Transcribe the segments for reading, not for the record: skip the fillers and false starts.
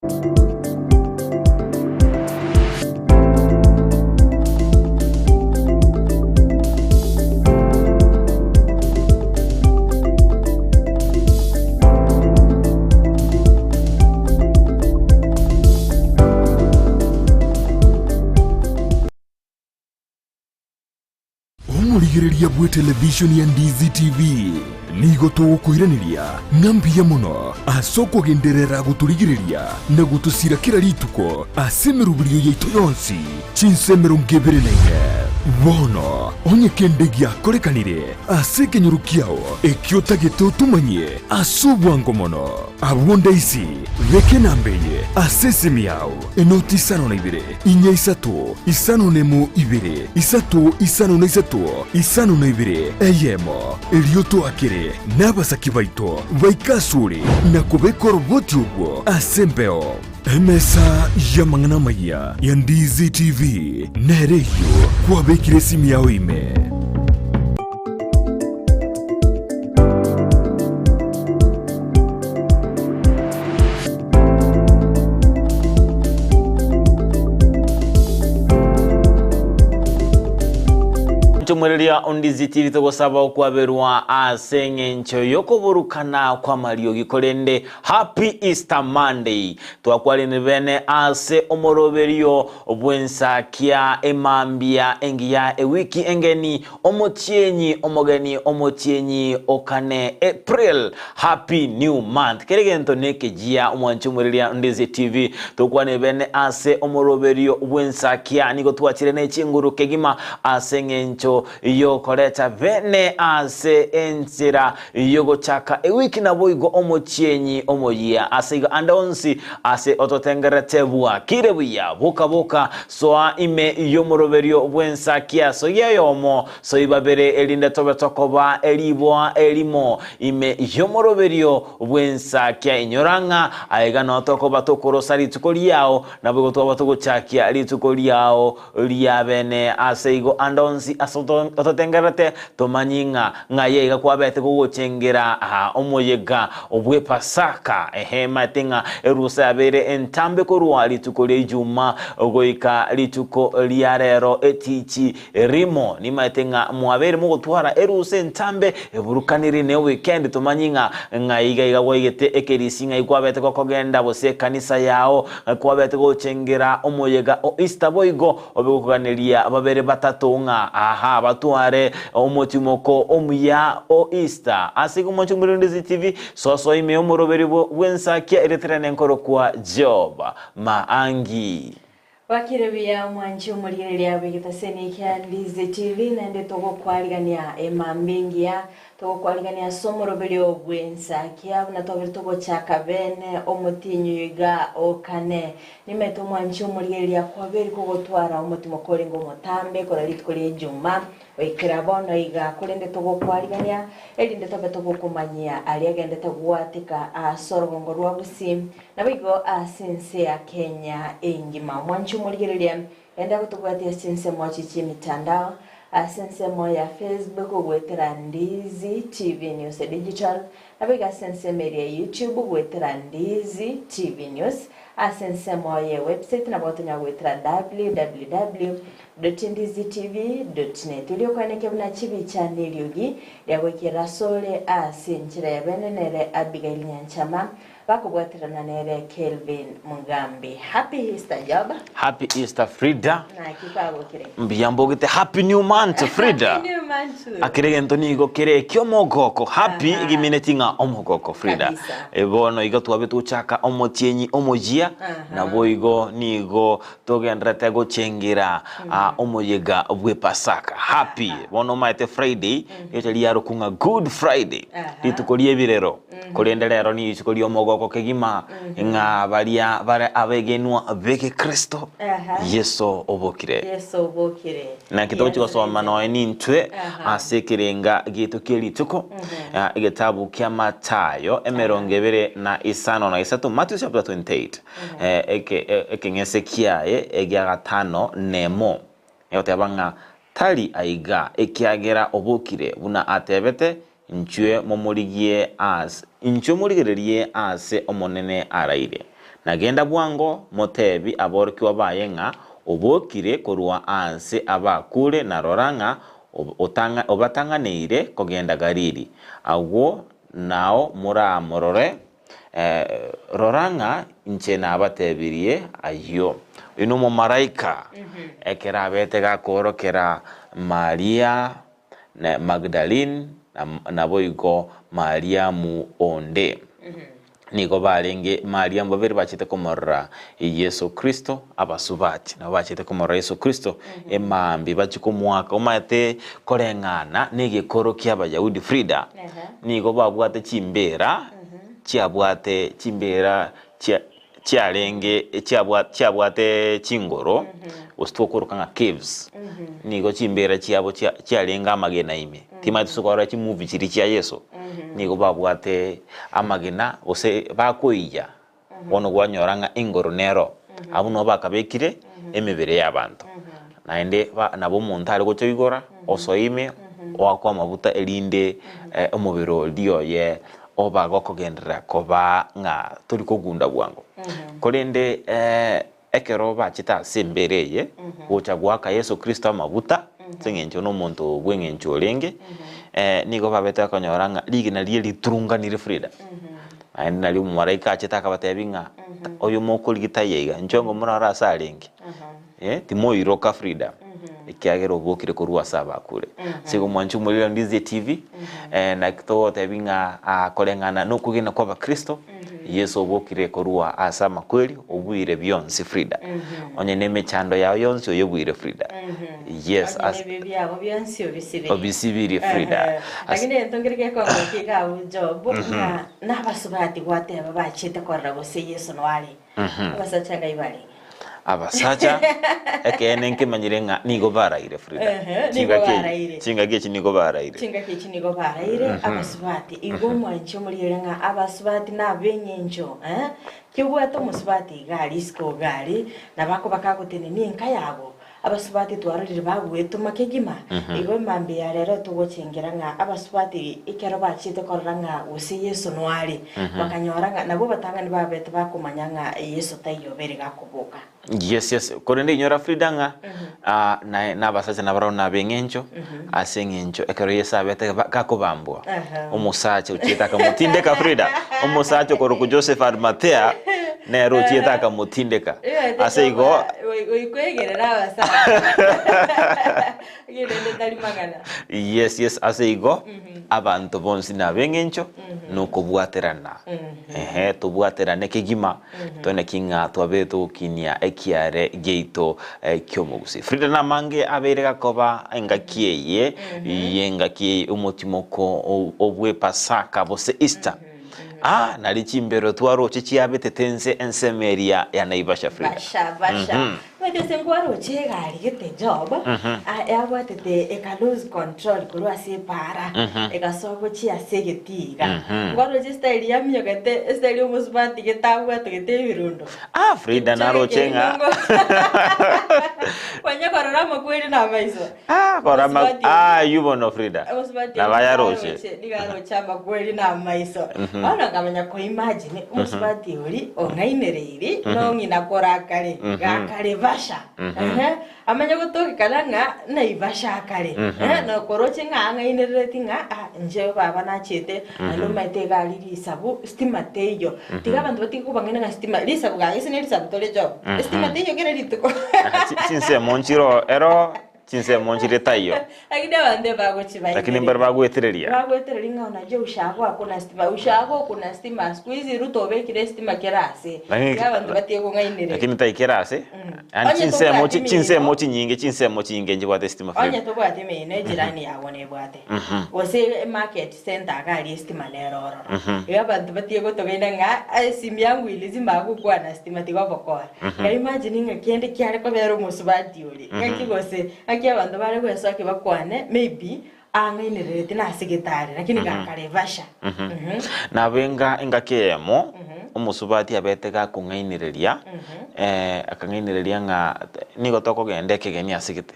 Umurigiriria bwe television ya Ndizi TV nigo tugukwiraniria ngambia muno asoko genderera guturigiriria na gutusira kira rituko asemerubirio yaitu yonsi chinsemero ngeberenaine bono onye kendegia korekanire asekenyurukiao ekiotagete utumanye asubwango mono abonda isi reke nambeye asesemiao enoti isano na ibere inya isatu isano nemu ibere isatu isano na isatu isano na ibere eyemo elioto akire n'abasaki baito baikasuri na kubekora uboti ubwo asembeo emesa yamangana maya ya Ndizi TV nereyo kwabekire simu yawe ime Mwerelia Ndizi TV tugosaba okwaberwa asenge ncho yokoburukana kwa Mario gikolende Happy Easter Monday twakwalene bene ase omoroberio obwensakia emambia engia ewiki engeni omotyenyi okane April Happy New Month keregento nekejia omwancho mwerelia Ndizi TV tukwane bene ase omoroberio obwensakia nigo twachire n'ekinguru kegima asenge ncho iyo koleta vene ase ensira yogo chaka ewiki na boigo omotyenyi omoyia ase iga andonsi ase ototengeretebwa kirebuya boka soa ime yomoroberio bwensakia so yeyomo so ibabere elinde tobetokoba elibwa elimo ime yomoroberio bwensakia inyoranga aiga no tokoba tokorosa litukoliao na bogo toba togochakia litukoliao liabene ase igo andonsi asoto ototengerete tomanyinga ngayega kwabete kugochengera omoyega obwe pasaka matinga erusa abere entambe korwa litukole ijuma ogoika lituko liarero etichi rimo ni matinga mwabere mugotwara erusa entambe eburukaniri ne weekend tomanyinga ngayiga igawegete ekerisinga ikwabete kokogenda bose kanisa yao kwabete gochengera omoyega o Easter boigo obegoganiria ababere batatunga batuare omotimoko omuya o Easter asigo mwancho Ndizi TV soso ime omoroberi bwensakia eretrene nkoro kwa Job MAANGI wakirebia mwancho murirelia begitaseni kya Ndizi TV nende togo kwaligania emambingia togo kwaligania somoroberi bwensakia na togo chaka bene omutinyu yiga okane nimeto mwancho murirelia kwaberi kugotwara omutimoko lingo motambe kora litkole juma oikirabono iga kulende togo kwaligania elinde tobe togo kumanyia aliagende tagwatika asorogongo rwa Gusii na bigo asinse ya Kenya engima mwancho murirelia enda kutugwatia sinse mwachichi mitandao asense moya Facebook ugwetera Ndizi TV News Digital abiga sense media YouTube ugwetera Ndizi TV News asense moya website na botonya ugwetera www.ndizitv.net ulio kwaneke buna chibi channel yogi lyagwekera sole asenchira ya benenere Abigael Nyanchama bakubwatirana nere Kelvin Mugambi. Happy Easter Job. Happy Easter FRIDAH. Na kikabo kire. Mbiyambogete Happy New Month FRIDAH. Happy New Month. Akire entonigo kire kyomogoko happy gimenetinga omogoko FRIDAH. Ebono igo twabetu chaka omotyenyi omojia na boigo nigo togendrete go chengira omoyega obwe pasaka. Happy bono maite Friday yeteli yaro kunga Good Friday. Litukolie birero. Kolendelero ni itukolie omogoko kegima nga balia bare abegenwa beke Kristo. Yeso obokire. Na kitabu chikosoma no enintwe asekirenga gitu kelituko igitabu kya Matayo emerongebere na isano na isatu Matthew chapter 28 ENSAKIA egya gatano nemo yotabanga tali aiga ekiagera obokire buna atebete nchwe momurigie as incho murigererie ase omonene araire nagenda bwango motebi aborki wabaye nga obokire korwa anse abakure na roranga obatanganeire kogenda Galili agwo nao muramorore roranga nchena abatebirie ayo ino mumaraika ekera betega korokera Maria na Magdalene na boigo Mariamu onde niko balenge Mariamu babiri bachite komorra Yesu Kristo abasubati na bachite komorra Yesu Kristo emambi bachikomwaka omate korengana negekoro ky'abayahudi FRIDAH niko babwate chimbera chiabwate chimbera chialenge chiabwate chingoro ostokoroka caves niko chimbera chiabo chialenga amagena ime timati sokora chi movie chiri chia Yesu niko babwate amagena ose bakoija wono gwanyoranga ingoro nero abuno bakabekire emibere y'abantu naende nabo muntu ali gocho igora osoime wakwa mabuta elinde omubiro lioye obago kogendera koba nga turi kogunda bwango kolende ekero bachita sembereye gocha gwaka Yesu Kristo amabuta sengencho no muntu bwengencho lenge niko babeta konyoranga ligina liturunganire FRIDAH andi nali mumaraika achita kabatebinga oyo moko ligitayega nchongo murara salenge timoiroka FRIDAH ikiagero bokire korwa saba kure siko mwanchu mulira Ndizi TV na kito tebinga kolengana no kugena kwa Kristo Yesu obokire korwa asama kweli obwire byonsi FRIDAH onye neme chando ya yonsi oyobwire FRIDAH yes as byabo byonsi obisibiri FRIDAH lakini entongereke kwa kika ujobo na basubati gwate babachite korra gose Yesu nwali abasachaga ibali abasacha ekene nkimanyirenga nigo baraire FRIDAH chinga kechi nigo baraire abasubati igo mwancho mulirenga abasubati na benyenjo kibwato musubati gali isko gali nabako bakagotene ninka yabo abasubati twarurire bagweto makegima igo mambe ya rero tugochengeranga abasubati ikero bachite koranga gose Yesu nwali bakanyoranga nabo batanga nibabete bakumanyanga Yesu tayobere gakubuka yes korende nyora FRIDAH nga na basacha na barona bengencho asengencho ekero Yesu abete gakobambwa umusacha uchita kamutindeka FRIDAH umusacha koroku Joseph Arimathea nero uchita kamutindeka aseigo oikwegerera abasa girende tali magana yes aseigo abantu bonsi na bengencho nuko bwaterana tubwaterane kigima tone kinga twabeto kinia ekiare geito kyomugusii FRIDAH na mange abere gakoba engakieye yengakiye umutimoko obwe Pasaka bose Easter nali chimbero twaro chichiabete tense ensemeria ya Naivasha FRIDAH basha Wete ngwaro chega ligete job yabwatete eka lose control kulwa se para eka sogo chi asegetiga ngwaro style ya myogete style umusbati getagwa tegete birundo FRIDAH naro chenga wanya korora makweli na maiso korama yubo no FRIDAH na baya roche digaro chamba kweli na maiso ona ngamanya ko imagine umusbati uri ongainereiri no ngina korakare gakare basha amanya gutoki kalanga Naivasha kare no koroche nga inereti nga nje baba na chete alo maite gali risabu stima teyo tiga bantu bati kubangena nga stima risabu ga ese ne risabu tole job stima teyo kere rituko chinse monchiro ero chinse monchire tayo lakini bande bago chibai lakini barbago etereria nga unaje ushako akuna stima ushako kuna stima squeeze ruto bekire stima kerase tiga bantu bati ko nga inere lakini tai kerase ani chinse mochi nyinge nje bwate stima onye to bwate me ne jirani yabone bwate wose market center gali stima leroro ya bantu bati ko to genda nga simu yangu ilizimba kukwa na stima tiga bokora ya imagine nga kiende kyale ko bero musubati uri ngaki gose akia bantu bare kwesa kibakwane maybe angainerete na sekretari lakini gakarevasha na benga ingakemo omusubati abete ga kungainireria akangainireria nga nigo tokogenda ekegeni asigete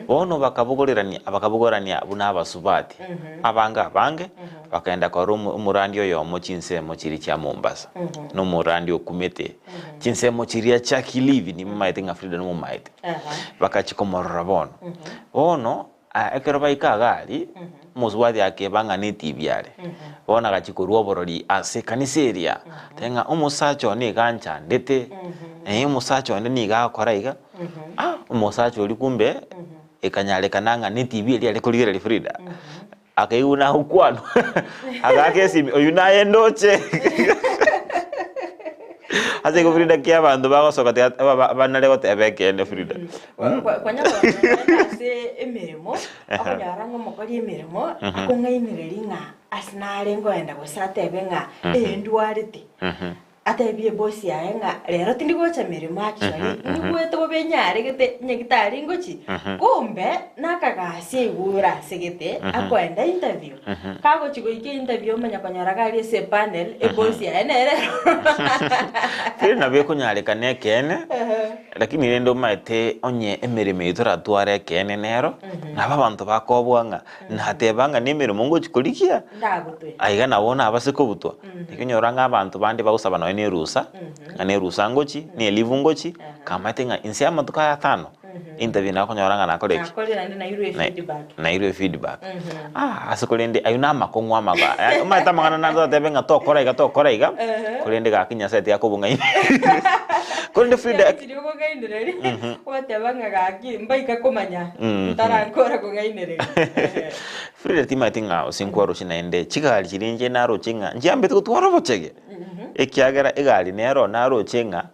bono bakabugorania buna abasubati abanga bange bakaenda kwa umurandi oyo mochinsemo chiri cha Mombasa no murandi okumete chinsemo chiria cha Kilivi ni maite nga FRIDAH no maite bakachikomorora bono ekero baikagali musubati akebanga ni tibiare bona gachikorwa borori ase kaniseria tenga umusacho ni gancha ndete umusacho ni gakora iga umusacho uri kumbe ekanyalekananga ni TV eri ari kurigera FRIDAH akaiuna ukwano agakesi oyuna yendoche ase ko FRIDAH kia bantu bagosoka banale gotebekende FRIDAH kwanya ase emirimo akonyara ngo mukori emirimo akongainireri nga asinare ngo enda gusatebe nga endwarite atebie boss yae nga rero tindi gocha mirimo actually ngwete go benyare gete nyegitari ngochi kumbe nakagasi igura segete akwenda interview kago chigo ike interview manya konyara gari se panel e boss yae nere na be kunyare kane kene lakini rendo maite onye emirimo itura tware kene nero naba bantu bakobwanga natebanga nimirimo ngochikurikia ndagutwe aiga nabona abasiko butwa ikinyoranga abantu bandi bagusaba ni rusa ane rusa ngochi ni livu ngochi kama tenga insia matuka ya 5 interview na konyoranga na college na iro feedback asikolende ayuna makongwa amaga umata mangana nazo tebenga to kora iga kolende ga kinya sete yakobunga kolende FRIDAH kiriko gaindereri watebanga gaki mbaika komanya tarankora ko gaindereri FRIDAH timatinga osinkoro shinaende chigali chirinje naro chinga njambe tukutwara bochege ekiagera egali nero naro chenga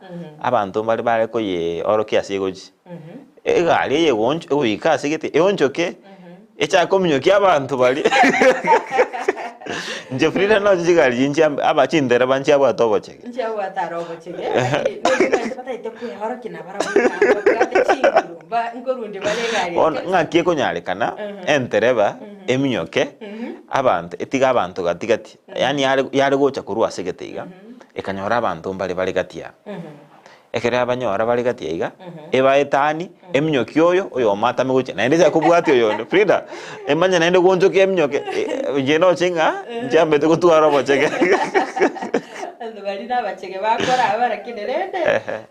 abantu bali ko ye orokia sigoji egali ye woncho wika sigete eonchoke echa komnyo kya abantu bali nje FRIDAH no jigali jinji abachindera banchi abatobo chege nje abatarobo chege ni pata ite ku horo kina bara bukate chinguru ba ngorundi bale gali ngakie konyalekana entereba eminyoke abantu etiga abantu gatigati yani yari gocha kurwa segeteiga ekanyora abantu bali gatia ekere abanyora bali gatia iga eba etani eminyoki oyo mata megoche na ndeza kubwati oyo FRIDAH emanya naende gonjoke eminyoke jeno chinga njambe tukutwara bochege ando bali na bachege bakora abara kinerende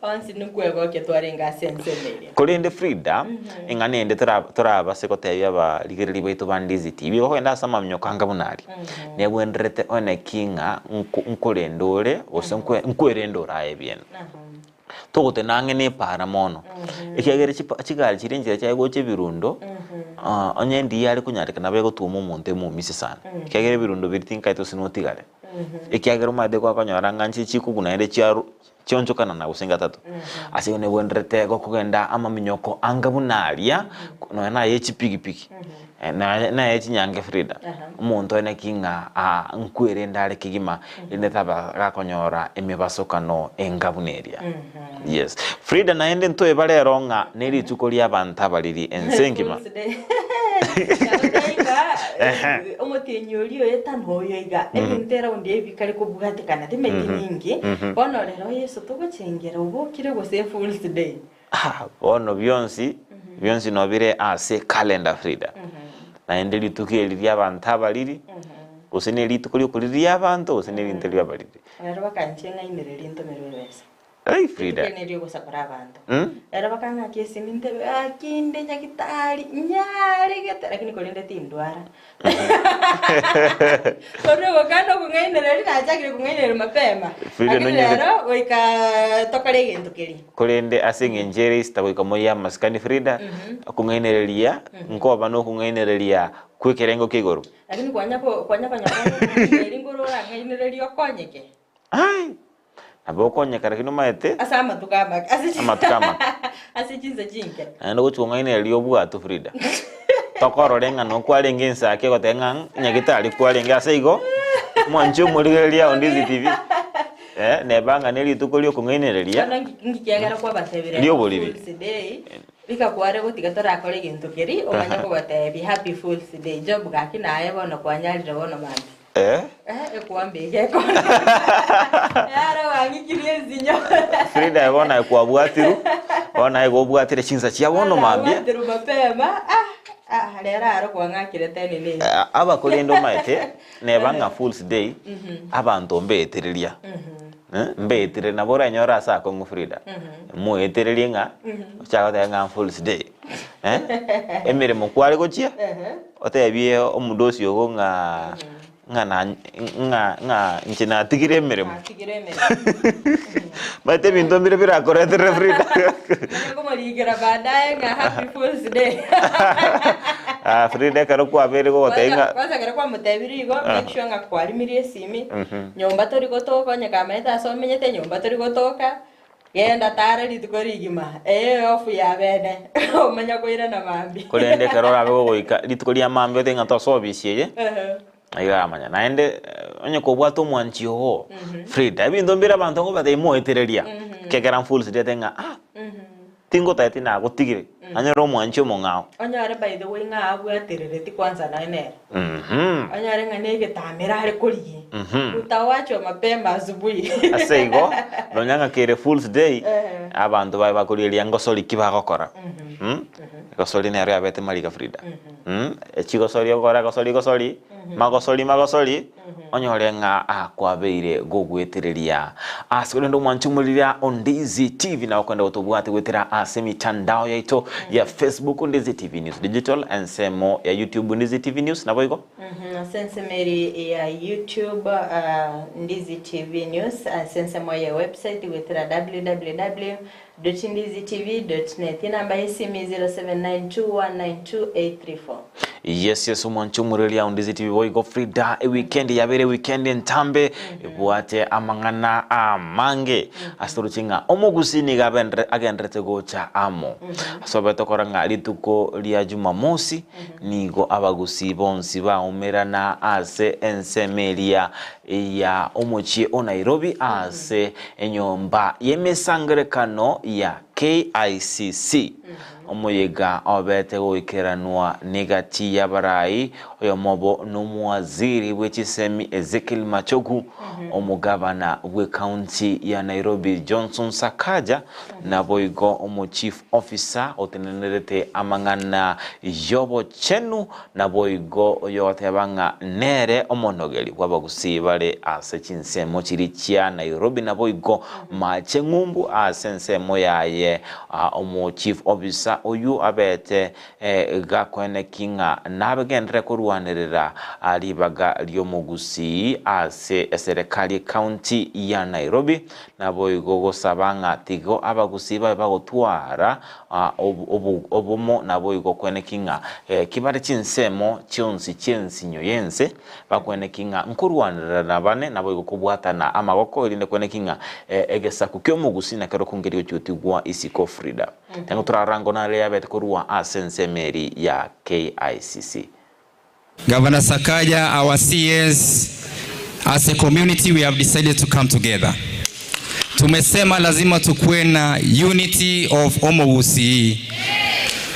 onsi nukwego ke twarenga sensemere kolende FRIDAH enganende turaba sekotebya ba ligiriri baitu ba Ndizi TV ho enda sama mnyoka ngabunari nebwenderete one kinga nkolendore ose nkwerendora ebyen togote nange ne para mono ekiagere chigali chirinjira cyagoche birundo onye ndi yari kunyarekana bego tumo monte mu mise sana ekiagere birundo biritinka ito sinotigale ekiagere umade kwa kanyora nganchi chikuguna ende chiaro chonchokana na usenga tatu asione bwenderete go kugenda ama minyoko angabunaria no na yechi pigipigi na yechi nyange FRIDAH umuntu ene kinga nkwere ndale kigima ine taba gakonyora emibasokano engabuneria yes FRIDAH naende ntoe baleronga neri tukoli abantu abaliri ensengima omotenyoriyo etanhoyo iga entera undi ebikari ko bugatikana timeti nyingi bono rero yeso tugocengera ubukire gose full day bono byonsi nobire ase calendar FRIDAH naende litukeli lya abantu abaliri usene litukoli kuliri abantu usene linteli abaliri rero bakanchenga inereri ntomerwesa ai FRIDAH keneri go sakora abantu rero bakanga kesi ninte akinde nyakitari nyari gete lakini kolende tindwara kore wakano kungainereri na chakire kungainereri mapema rero wika tokale gento keri kolende asenge njeri sitagoika moya maskani FRIDAH kungainereria nkoba no kungainereria kwekerengo kigoro lakini kwanya ngoro rangainereri okonyeke ai aboko nyakara kino maete asama tukama asichinze chinke ando gochungaine lyo bwatu FRIDAH tokoro renga no kwalenge ensake gotenga nyagitali kwalenge aseigo mwancho murigeria Ndizi TV nebanga neli tukolyo kungainereria ngikiagara kwa batebere lyo boliri bika kware gotigatora kore gento keri omanya ko batebi happy full day job gaki naye bono kwanyarira bono mandi Ekuambe geko. Yara wangikirie zinyo. Frida bona kwabwatiru. Bona egobwatire chinsa chia wono mambia. Ndiru mapema. Lera aro kwangakire tene ne. Aba kolendo maite nebanga Fool's Day. Abantu mbetereria. Mbetire na bora nyora sa ko Frida. Mu etereria nga. Chaka nga Fool's Day. Emere mo kwari ko chia. Otebie omudosi ogo nga nchina tigire meremo. Mate binto mbire bira korete Frida. Como ligira baadaye nga Happy Fool's Day. Frida karo kwa bere go tenga. Kwanza karo kwa mutebiri go make sure nga kwali mirie simi. Nyomba tori gotoka nyakameta so menyete nyomba tori gotoka. Yenda tare litukorigima. Ofu ya bene. Omanya koira na mambi. Kolende karo rabe go ika litukoria mambi tenga to so bisiye. Aiga amanya naende onye ko bwato mwanchi ho Frida bindo mbira bantu ngo bate mo etereria kekeran Fool's Day tenga tingo tati na gutigire anyaro mwanchi mo ngao onyare by the way nga abwaterere ti kwanza na ene onyare nga nege tamera hari kuri utawacho mapema asubuhi aseigo nonyanga kere Fool's Day abantu bai bakuriria ngosori kibagokora gosori ne ari abete malika Frida echigosori ogora gosori magosori onyore nga akwabeire gogwetereria asikole ndo mwanchumulira on Ndizi TV na ukwenda utobwate gwetera mitandao yaito ya Facebook Ndizi TV News Digital ensemo ya YouTube Ndizi TV News na boigo sensemeri ya YouTube Ndizi TV News sensemo ya website gwetera www.ndizitv.net namba isimu 0792192834. Yes mwanchumuriria Ndizi TV boigo Frida weekend yabere weekend ntambe bwate amangana amange asturuchinga Gusii ni gabendre agendrete gocha amo asobeto koranga lituko lia Jumamosi nigo Gusii bonsi ba umerana ase ensemeria ya omochie o Nairobi ase enyomba yemesangrekano ya KICC omoyega obete goikeranwa negati ya barai oyo mobo n'umuwaziri w'ekisemi Ezekiel Machogu omugabana we county ya Nairobi Johnson Sakaja na boigo omo chief officer otenenerete amangana yobo chenu na boigo yote banga nere omonogeli Gusii bare ase chinsemo chirichia Nairobi na boigo machengumbu asensemo yaye omo chief officer oyu abete gakwene kinga nabegendere kurwanirira alibaga lyomo Gusii ase serikali county ya Nairobi na boigo gosabanga tigo Gusii bagotwara obumo na boigo kwene kinga kibare chinsemo chionsi chensinyo yense bakwene kinga nkurwanirira nabane na boigo kubwatana amaboko irinde kwene kinga egesaku kyomo Gusii na kero kungerio chutigwa isiko Frida tangu turarango na rea bete kurwa asensemeri ya KICC. Governor Sakaja, our CS, as a community we have decided to come together. Tumesema lazima tukue na unity of Gusii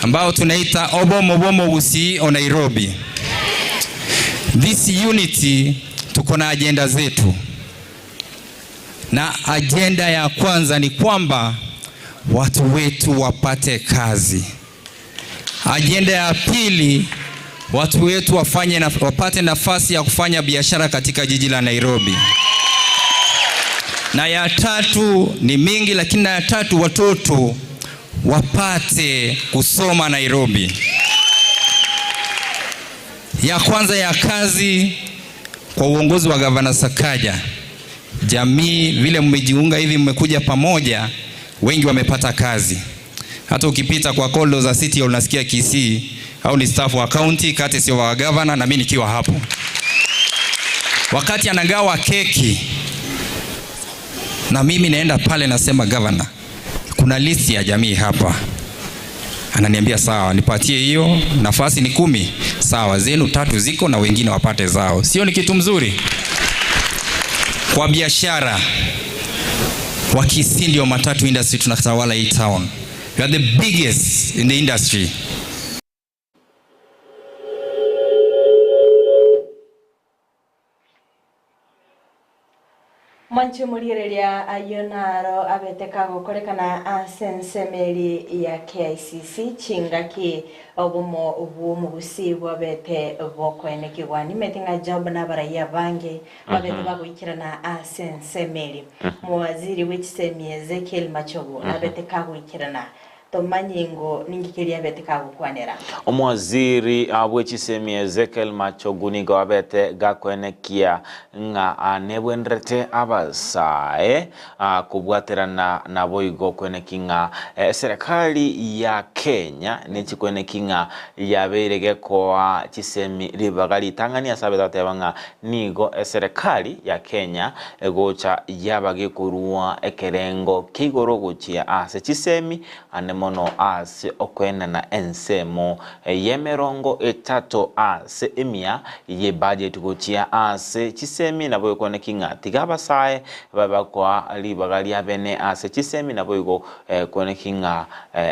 ambao tunaita Obomo Gusii o Nairobi. This unity tuko na agenda zetu, na agenda ya kwanza ni kwamba watu wetu wapate kazi. Agenda ya pili, watu wetu wapate nafasi ya kufanya biashara katika jiji la Nairobi. Na ya tatu ni mingi, lakini na ya tatu watoto wapate kusoma Nairobi. Ya kwanza ya kazi kwa uongozi wa Governor Sakaja. Jamii vile mmejiunga hivi mmekuja pamoja, wengi wamepata kazi. Hata ukipita kwa corridors za city unasikia Kisii au ni staff wa county kati sio wa governor na mimi nikiwa hapo. Wakati anagawa keki na mimi naenda pale nasema governor, kuna list ya jamii hapa. Ananiambia sawa, nipatie hiyo, nafasi ni 10. Sawa, zenu 3 ziko na wengine wapate zao. Sio ni kitu mzuri? Kwa biashara wa Kisii ndio matatu industry tunatawala hii town. We are the biggest in the industry. Mwanchi muligereria ayonaro abeteka gukorekana asensemeri ya KICC chingaki obumo obumu busibwa bete bokwenekirwa nimetinga job n'abaraya bange babete bagwikirana asensemeri muwaziri w'ekisemi Ezekiel Machogo abeteka gwikirana tomanyingo ningikiria beteka gukwanera omwaziri w'ekisemi Ezekiel Machogo nigo abete gakwenekia nga anebwenderete abasae kubwaterana nabo igo kwenekinga serikali ya Kenya nekikwenekinga yaberege kwa kisemi ribagali tangania sabeta banga nigo serikali ya Kenya egocha yabage kurua ekerengo kigoro guchia ase kisemi anemono ase okwenana ensemo yemerongo etato ase emia ye budget guchia ase kisemi nabo kwenekinga tigaba sae baba kwa ribagali abene ase kisemi nabo igo kwenekinga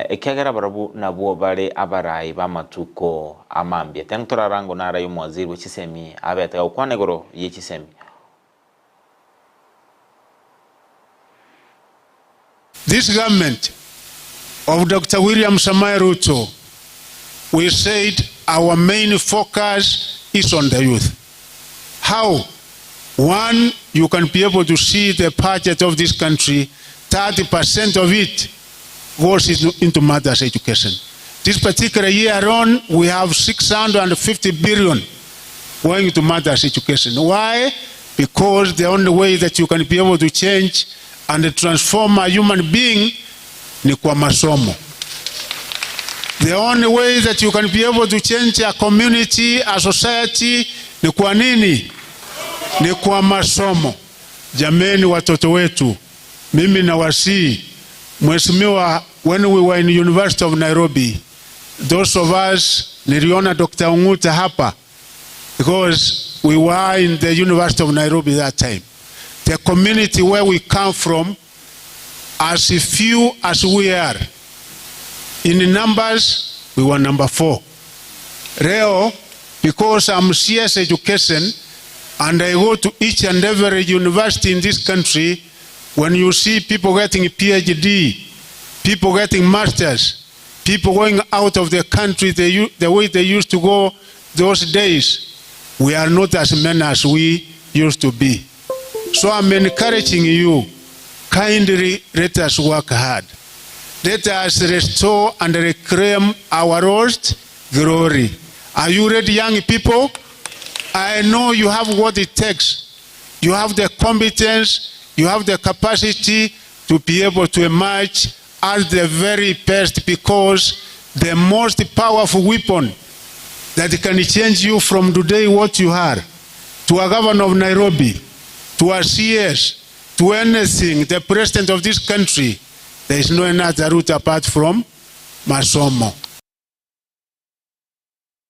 ekagera barabu nabo bare abarai bamatuko amambye tentora rango nara y'umwaziri w'ekisemi abeta ukwanegoro y'ekisemi. This government of Dr. William Samoei Ruto, we said our main focus is on the youth. How? One, you can be able to see the budget of this country, 30% of it goes into matters education. This particular year on, we have 650 billion going to matters education. Why? Because the only way that you can be able to change and transform a human being ni kwa masomo. The only way that you can be able to change a community, a society ni kwa nini? Ni kwa masomo. Jameni watoto wetu, mimi nawasihi mheshimiwa, when we were in the University of Nairobi, those of us, niliona Dr. Unguta hapa, because we were in the University of Nairobi that time. The community where we come from, as few as we are, in numbers, we were number 4. Reo, because I'm CS education, and I go to each and every university in this country, when you see people getting PhD, people getting masters, people going out of the country the way they used to go those days, we are not as many as we used to be. So I'm encouraging you, kindly let us work hard. Let us restore and reclaim our lost glory. Are you ready, young people? I know you have what it takes. You have the competence, you have the capacity to be able to emerge as the very best, because the most powerful weapon that can change you from today what you are, to a governor of Nairobi, to a CS, to anything, the president of this country, there is no another route apart from masomo.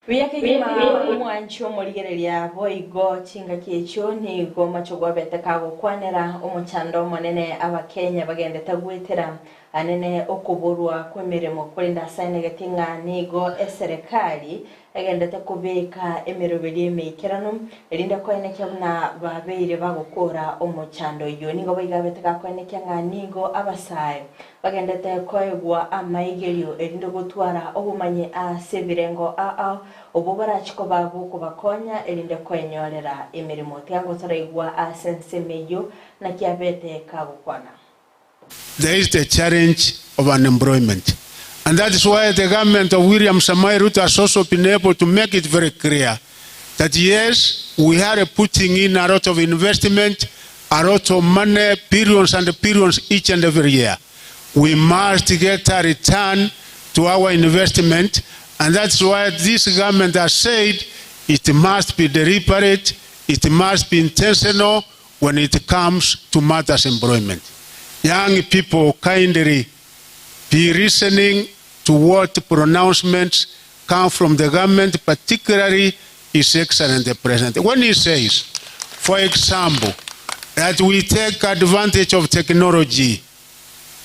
Wiyakigima umwanchi omurigereria boigo chingaki echo nigo Machogo abeteka gukwanera omuchando monene abakenya bagendete gwetera anene okuburwa kwemirimo kurinda saine gatinga nigo eserikali egendete kubeka emiroberi emikirano erinda kwenekya na babeire bagukora omuchando yo nigo boiga beteka kwenekya nga nigo abasaye bagendete koegwa amaigerio erinda gutwara obumanye asebirengo obubarachiko babu kubakonya erinde kwenyorera emirimo tiango taraigwa asensemeyo na kiabete kagukwana. There is the challenge of unemployment, and that is why the government of William Samoei Ruto has also been able to make it very clear that yes, we are putting in a lot of investment, a lot of money, billions and billions each and every year. We must get a return to our investment. And that's why this government has said it must be deliberate, it must be intentional when it comes to matters employment. Young people, kindly be listening to what pronouncements come from the government, particularly His Excellency the President. When he says, for example, that we take advantage of technology,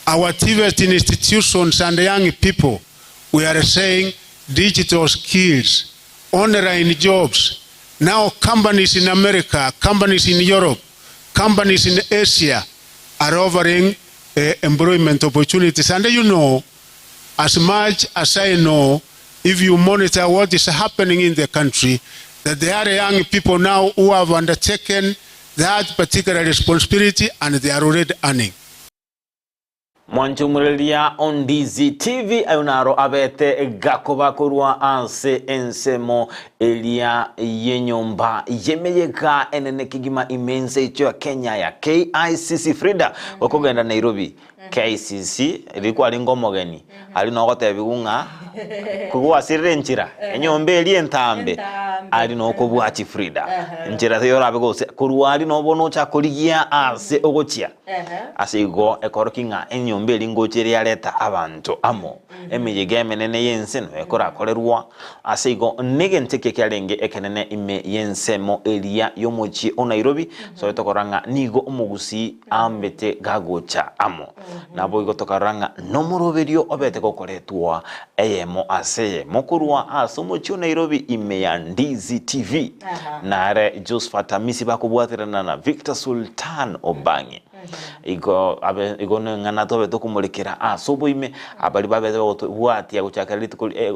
our TVET institutions and young people, we are saying digital skills, online jobs. Now companies in America, companies in Europe, companies in Asia are offering employment opportunities. And you know, as much as I know, if you monitor what is happening in the country, that there are young people now who have undertaken that particular responsibility and they are already earning. Mwanchumurelia on Ndizi TV ayunaro abete gakoba kurwa anse ensemo elia yenyomba yemeyeka enene kigima imense icho Kenya ya KICC FRIDAH wakogenda Nairobi. KICC ilikuwa lingomogeni ali nogote bigunga kugwa sirenchira enyombe eli entambe ali nokobwachi FRIDAH nchira thiyora bigose kurwa ali nobono cha kurigia ase ogochia asigo ekorokinga enyombe lingochiri aleta abantu amo emiyege menene yenseno ekora kolerwa asigo negenteke kyalenge ekenene ime yensemo elia yomochi o Nairobi so tokoranga nigo omugusii ambete gagocha amo nabo igotokaranga nomoroberio obete kokoretwa eyemo ase mokurwa asomochi o Nairobi ime ya Ndizi TV nare Josephat Amisi bakubwatirana na Victor Sultan Obangi igo ngana tobe tokumulekera asobo ime abali babete bwati ya guchaka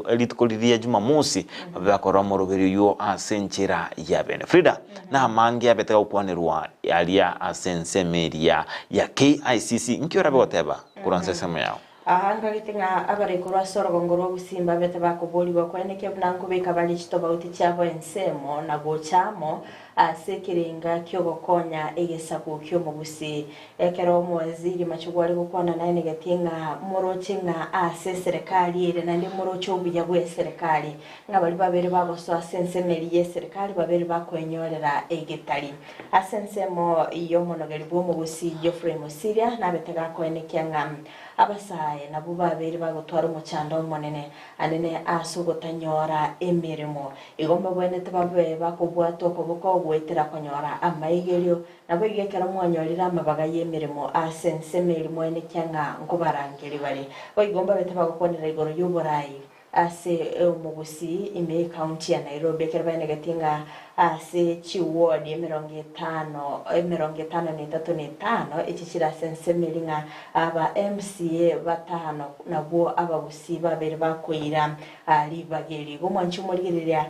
elitkoliriya Jumamosi babakora moroberio yo asenchira ya bene FRIDAH na MAANGI abete okwanerwa alia asensemeria ya KICC nkiora begoteba kuransesemo yao ahanga gitinga abari kurwa soro ngoro gusimba bete bakoboli bakweneke bnanko bekabali chitobauti cyabo ensemo na gochamo asekiringa kyogokonya egesaku kyomo Gusii ekero mwaziri machugwari gukwana naine gatinga morocinga ase serikali ire nandi morocho obuya bwe serikali ngabali babere bagoso asensemeri ye serikali babere bakwenyorera egetari asensemo iyo monogeri bwo mu Gusii Geoffrey Musiria nabetega kwenekenga abasaye nabo babere bagotwara umucanda omonene anene asugotanyora emirimo igomba bwene tababe bakobwato koboko gwetera konyora amaigerio nabo igekera mwanyorira amabaga yemirimo asensemeri mwene kyanga ngobarangeri bari igomba bete bagokonera igoro y'uburayi ase mu Gusii ime county ya Nairobi kerbane gatinga ase chiward 55 ichikira sensemeri nga aba MCA batano nabo aba Gusii babere bakoira libageri gomwanchi murigereria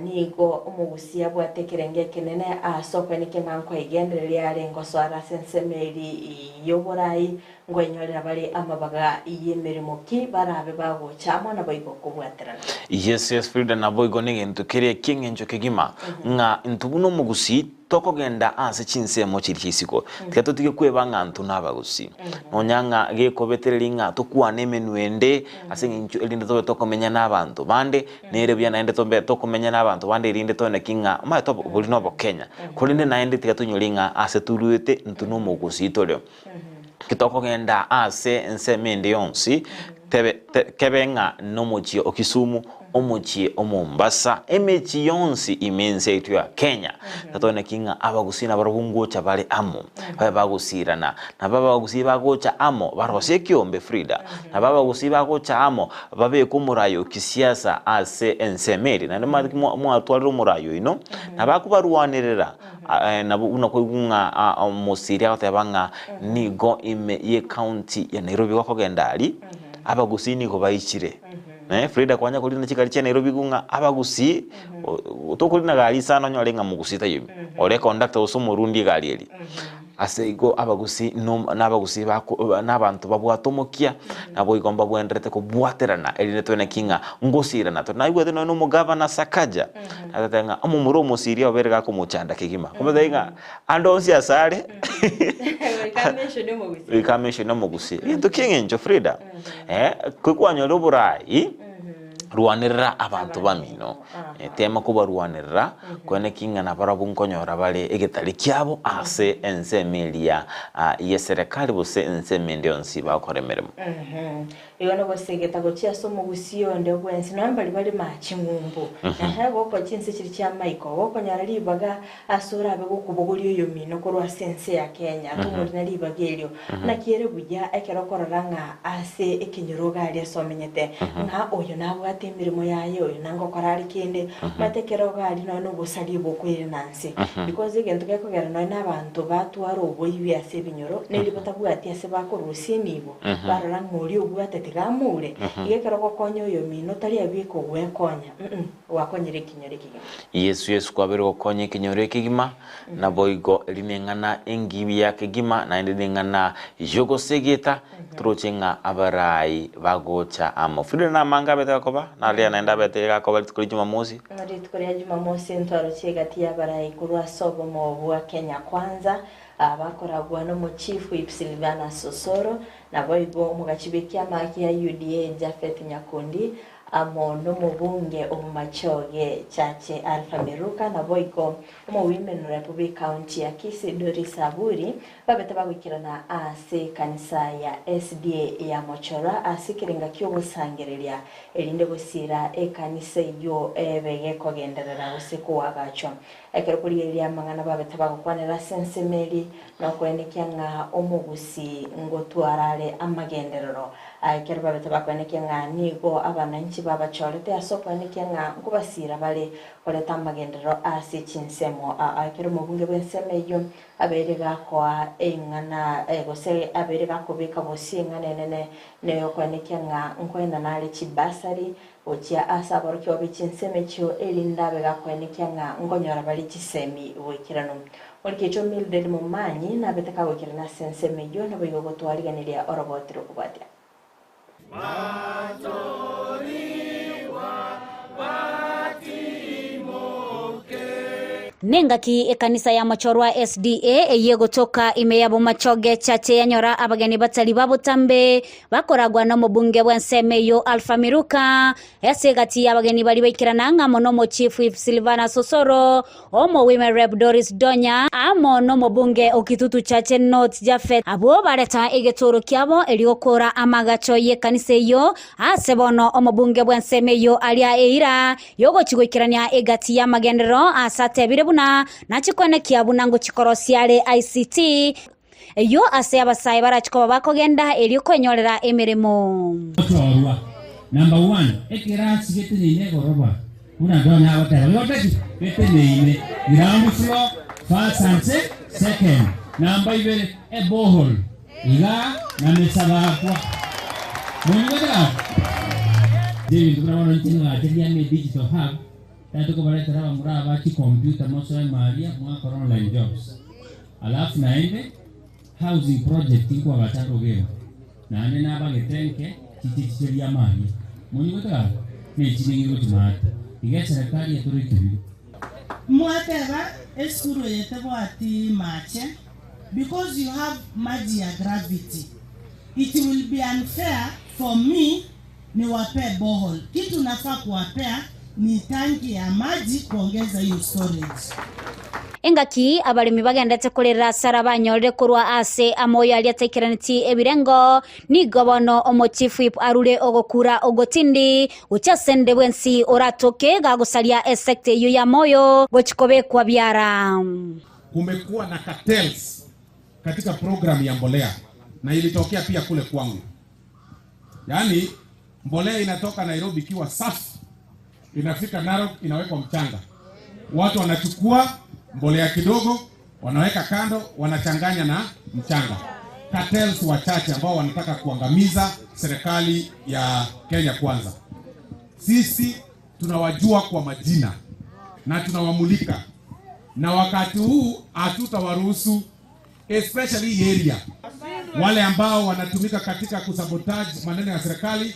nigo mu Gusii abwatekerenge kenene asoko nikenga nkwa igendereria arengo swara sensemeri y'oburayi ngwenyorera bari amabaga yemirimo ki barabe bago chamo na boigo kubwaterana yes FRIDAH na boigo nigento kere kingenjo kigima nga ntubuno mu Gusii tokogenda ase chinsemo chirikisiko tikato tike kwebanga ntu nabagusii nonyanga gekobetereringa tukwane menuende ase ngincho elinde tobe tokomenya nabantu bande nere bya naende tobe tokomenya nabantu bande irinde tone kinga ma to buli no Kenya kulinde naende tikato nyolinga ase turuete ntu no mu Gusii tolyo kitoko genda ase ensemende yonsi kebenga nomochi okisumu omochi omombasa emechi yonsi imense itu ya Kenya tatone kinga abagusii na barabungocha bale amo babagusirana na babagusii bagocha amo barose kiombe FRIDAH na babagusii bagocha amo babe kumurayo kisiasa ase ensemeri na mu atwaliro murayo ino na bakubarwanirira na unakogunga Musiria batebanga nigo ime ye county ya Nairobi wakogenda ali abagusii niko bayichire FRIDAH kwanya kuri nakikali cya Nairobi gunga abagusii utokulina gali sana nyolenga mu Gusii tayo ole conductor usomurundi gali eli aseigo abagusii n'abagusii n'abantu babwatomokia nabo igomba bwendrete ko bwaterana eli netone kinga ngosirana to naigwe no mu governor Sakaja atatanga amumuro Musiria oberega ko muchanda kigima kumadainga andonsi asare ikamesho no mu Gusii into kingenjo FRIDAH kwanya roburayi ruanirira abantu bamino tema kuba ruanirira kwene kinga na barabunkonya bale egetali kyabo ase ensemelia ye serikali bose ensemende onsi bakoremeremo Iwana bosegeta gochia somo Gusii onde bwensi nambali bali machimumbu goko chinse chiri kya Michael goko nyarali baga asura abe gokubogolyo yomino korwa sense ya Kenya tumuri nali bagelyo nakiere bujya ekerokoranga ase ekinyoroga ali somenyete nga oyo nabwa ati mirimo yayo nango korari kende matekero gari no busali bokwire nansi because igento gekogera no n'abantu batwara oboyibi ase binyoro neli batabwati ase bakorusie nibo barora ngori obwate tigamure igekero gokonya oyo mino tari abiko gwekonya wakonyere kinyore kigima Yesu kwabere gokonya kinyore kigima na boigo rinengana engibi ya kigima na ndengana yogo segeta trochenga abarai bagocha amo FRIDAH na manga beta koba na lia naenda beta gakoba kuri Jumamosi ngari tukuri Jumamosi ntwaro chegati abarai kurwa sobo mo bwa Kenya kwanza abakoragwa no mu chief whip Silvana Sosoro na boigo mu gachibekia maki ya UDA Jafet Nyakundi amo no mubunge omumachoge chache Alpha Meruka na boigo mu women Republic County ya Kisii Saburi babeta bagwikirana ase kanisa ya SDA ya Mochora asikirenga kyo busangereria elinde busira kanisa yo ebege kogenderera usiku wagacho ekero kuri ya mangana babeta bagukwanira sensemeri no kwenekyanga omugusi ngotwarare amagenderero ekero babeta bakwenekyanga nigo abananchi babachorete asokwenekyanga ngubasira bale koleta amagendero ase chinsemo ekero mubunge bwensemeyo aberega kwa engana gose aberega kubika bosinga nene neyo kwenekyanga nkwenda nale chibasari ochia asabaro kyo bichinseme kyo elinda bega kwenekyanga ngonyora bali chisemi wekirano olikecho milde mu manyi na beteka wekirana senseme yo na bigo gotwaliganiria orobotiro kubatia Nengaki ekanisa ya Mochorwa SDA yegotoka imeyabo machoge chache yanyora abageni batali babutambe bakoragwa no mubunge bwensemeyo Alpha Meruka yasegati abageni bali baikirana mono mo chief whip Silvana Sosoro omo women rep Doris Donya amo no mubunge okitutu chache North Jafet abo bareta egetoro kyabo eliokora amagacho yekanisa yo asebono omubunge bwensemeyo alia eira yogo chigwikirania egati ya magendero asate buna na chikone kiabuna ngo chikorosiale ICT yo ase abasai barachiko bakogenda eli kwenyorera emirimo number 1 ekira sigete ne goroba una dona abata yotaki bete ne ground floor first and second number 2 e borehole iga na mesaba kwa mungoda je ndurawana ntinga ateria me digital hub tatuko baleta muraba ki computer mosa maria mwa online jobs alafu naende housing project iko abataro gero na nene abagetenke kititiria mali munigota ne chiningi gutumata igesa serikali yaturikiri mwateba eskuru yetebwati mache because you have magia gravity it will be unfair for me ni wape borehole kitu nafaa kuwapea ni tanki ya maji kuongeza hiyo storage. Engaki abalimi bagendete kurera sara banyorere kurwa ase amoyo ali atekeraniti ebirengo ni gobono omo chief whip arure ogokura ogotindi uchasende bwensi oratoke gagosalia sekte yo ya moyo gochikobe kwa biara. Kumekuwa na cartels katika program ya mbolea na ilitokea pia kule kwangu. Yaani mbolea inatoka Nairobi kiwa safi inafika Narok inawekwa mchanga. Watu wanachukua mbolea kidogo, wanaweka kando, wanachanganya na mchanga. Cartels wachache ambao wanataka kuangamiza serikali ya Kenya kwanza. Sisi tunawajua kwa majina na tunawamulika. Na wakati huu hatutawaruhusu, especially area wale ambao wanatumika katika kusabotage maneno ya serikali.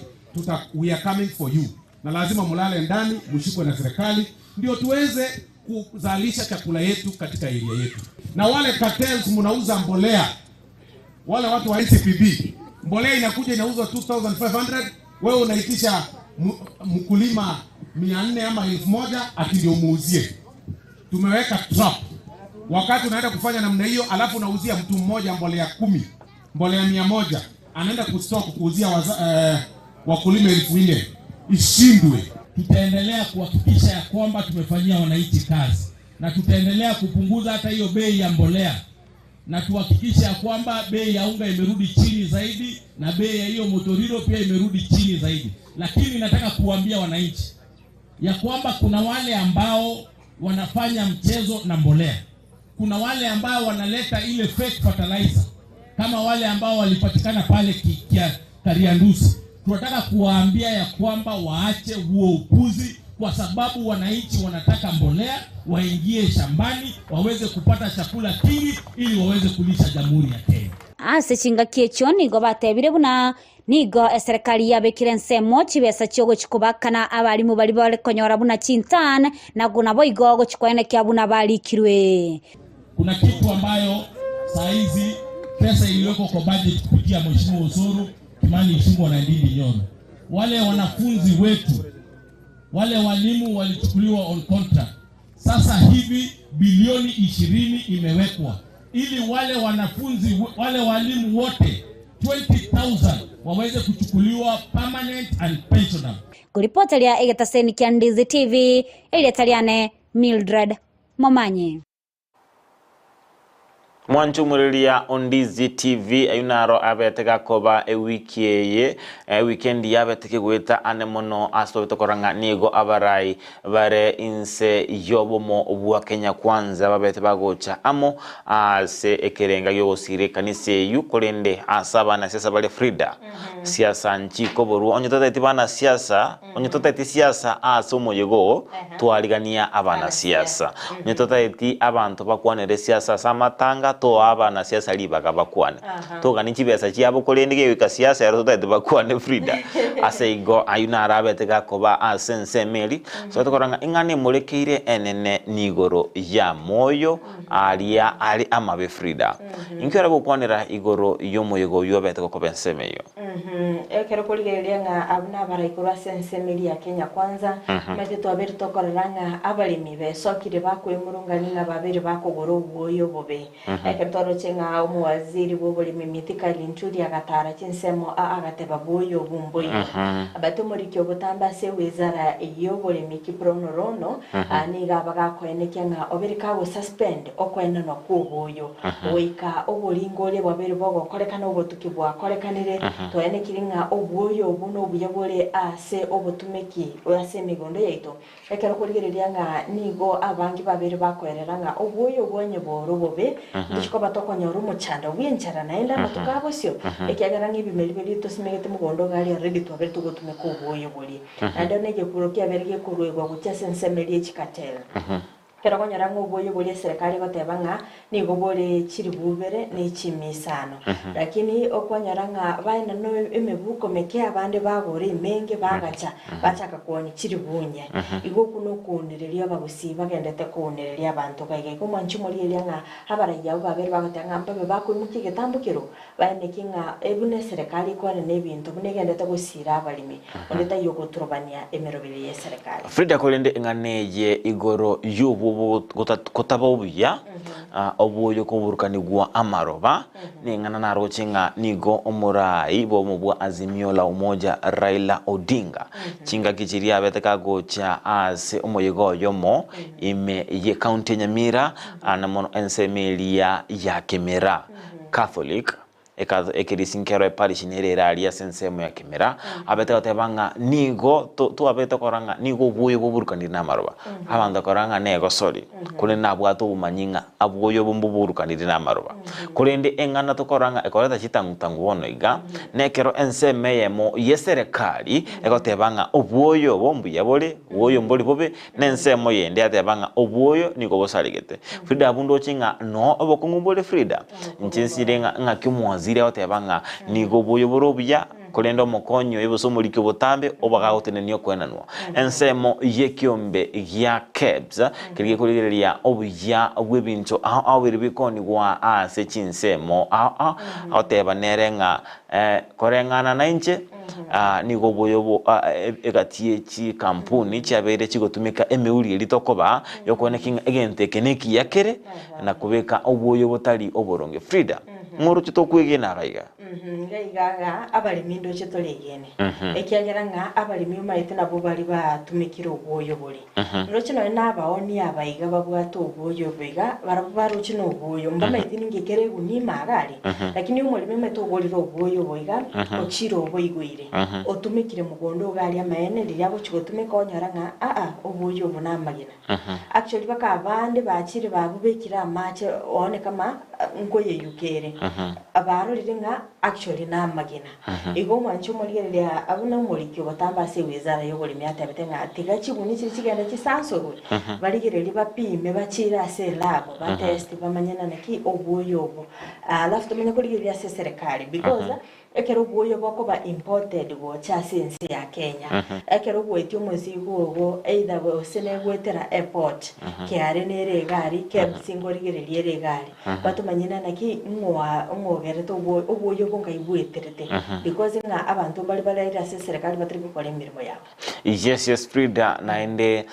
We are coming for you. Na lazima mulale ndani, mshikwe na serikali ndio tuweze kuzalisha chakula yetu katika area yetu. Na wale cartels mnauza mbolea, wale watu wa NCPB, mbolea inakuja inauzwa 2500, wewe unaitisha mkulima 400 ama 1000 ati ndio muuzie. Tumeweka trap. Wakati unaenda kufanya namna hiyo, alafu unauzia mtu mmoja mbolea 10, mbolea 100, anaenda kustock kuuzia wakulima 1000. Ishindwe. Tutaendelea kuhakikisha ya kwamba tumefanyia wananchi kazi na tutaendelea kupunguza hata hiyo bei ya mbolea na tuhakikishe ya kwamba bei ya unga imerudi chini zaidi na bei ya hiyo motoriro pia imerudi chini zaidi. Lakini nataka kuambia wananchi ya kwamba kuna wale ambao wanafanya mchezo na mbolea. Kuna wale ambao wanaleta ile fake fertilizer kama wale ambao walipatikana pale Kariandusi. Tunataka kuwaambia ya kwamba waache huo upuzi, kwa sababu wananchi wanataka mbolea, waingie shambani, waweze kupata chakula kingi ili waweze kulisha Jamhuri ya Kenya. Ase chinga kiecho nigo batebire buna nigo serikali yabekire nsemo chibesa cyo gochikubakana abalimu bali bale konyora buna chintan na guna boigo gochikwene kya buna balikirwe. Kuna kitu ambayo saa hizi pesa iliyoko kwa budget kupitia Mheshimiwa Osoro Kimani Ichung'wah na Ndindi Nyoro, wale wanafunzi wetu, wale walimu walichukuliwa on contract. Sasa hivi bilioni 20 imewekwa ili wale wanafunzi, wale walimu wote 20,000 waweze kuchukuliwa permanent and pensionable. Kuripotelia egetaseni kya Ndizi TV eliataliane Mildred Momanyi. Mwanchumuriria Ndizi TV ayunaro abetega koba wiki ye weekend yabeteke gweta anemono asobitokoranga nigo abarai bare inse yobomo obwa Kenya kwanza babete bagocha amo ase ekerenga yogosire kanise yukolende asaba na siasa bale FRIDAH siasa nchiko boru onyotota itibana siasa onyotota iti siasa ase omoyego twaligania abana siasa onyotota iti abantu bakwanere siasa samatanga to abana siasa libaga bakwane to ganinchi besa chiabo kolendege wika siasa yaro to bakwane FRIDAH ase igo ayuna arabete gakoba asense meli so tokoranga ingane molekeire enene nigoro ya moyo alia ali amabe FRIDAH inkera bokwanera igoro yomoyego yobete kobensemeyo ekero kuligereria nga abuna baraikura sense meli ya Kenya kwanza mete twabere tokoranga abalimi besokire bakwemurungani na babere bakogoro uboyo bobe ekero chenga umuwaziri w'uburimi Mithikali Ntuli agatara chinsemo agateba boyo bumboyo abate muri kyo butamba se wizara y'uburimi Kiprono niga bagakoenekya nga oberika go suspend okwenda no kuboyo wika oburingole babere bogo korekana obutukibwa korekanire toenekiringa obuyo obuno buyabole ase obutumeki ase migondo yaito ekero kuligereria nga nigo abangi babere bakoerera nga obuyo bwonye boro bobe ndishiko batokonyora umuchanda w'enchara naenda batukabosyo ekyagara ng'ibimeli beli tosimegete mugondo gali ready to abere tugotumeka obuyo buli ande nege kurokia berige kurwegwa gucha sensemeli ekikatera kero konyara ngoboyo boli serikali batebanga nigo bole chiri bubere n'echimisano lakini okwanyara nga baina no emebuko meke abande bagore imenge bagacha bachaka kuoni chiri bunye igo kuno kunereria bagusi bagendete kunereria abantu kaige ko manchumori elianga habara yawo babere bagatanga mpabe bakwimukye getambukiro baine kinga ebune serikali kwane nebintu bunegendete gusira abalimi ondeta yoko turobania emerobere ye serikali FRIDAH kolende nganeye igoro yubu kotabobuya obuyo kuburukanigwa amaroba ningana narochinga nigo omurai bo mubwa Azimio la Umoja Raila Odinga chinga kichiria beteka gocha ase omoyego yomo ime ye county Nyamira anamono ensemelia ya Kemera Catholic ekirisinkero parish nerera alia sensemo ya Kemera abete otebanga nigo tu abete koranga nigo buyo buburukanira namaroba abanda koranga nego sorry kule nabwato bumanyinga abuyo bumbuburukanira namaroba kulende engana to koranga ekoreta chitangutangu wono iga nekero enseme yemo yeserekali ekotebanga obuyo bombu yabole buyo mboli bobe nensemo yende atebanga obuyo nigo bosaligete FRIDAH bundo chinga no obokungumbole FRIDAH nchinsirenga ngakimwazi otebanga nigo boyo borobya kolendo mokonyo ebosomulike botambe obagagotenenio kwenanwa ensemo yekiombe gya kebs kirige kuligereria obuya bwebintu awiri bikoni gwa ase chinsemo oteba nerenga korengana na inche nigo boyo egatie chi kampuni cyabere kigotumika emeuri litokoba yokonekinga egente keneki yakere na kubeka obuyo botali oboronge FRIDAH ngoro chito kwege na gaiga Ngaigaga abalimi ndoche tolegene ekiagera nga abalimi maite nabo bali batumikira obwoyo buli ndoche no nabaoni abaiga babwata obwoyo biga barabaruchi no obwoyo mba maite ningekere gunima agari lakini umulimi maite obwoliro obwoyo boiga ochiro oboigwire otumikire mugondo gali amaene lyabo chigotumika onyara nga obwoyo buna magina actually baka abande bachire babubekira amache one kama ngoye yukere abaro liringa actually na magina igo mwancho mulirya abuna mulikyo batamba se wizara yo buli myata betenga tigachi buni kigenda kisanso baligire libapime bachira se labo ba test bamanyana naki obwoyo obo alafu tumenya kuligirya se serikali because ekero obwoyo boko ba imported go cha sense ya Kenya ekero bwetyo muzigo obo either bosene gwetera airport kiare nere gari kebsingorigire liere gari batumanyina naki mwogere to obwoyo bonga ibweterete because nga abantu bali balaira se serikali batri gukora imirimo yabo. Yes FRIDAH naende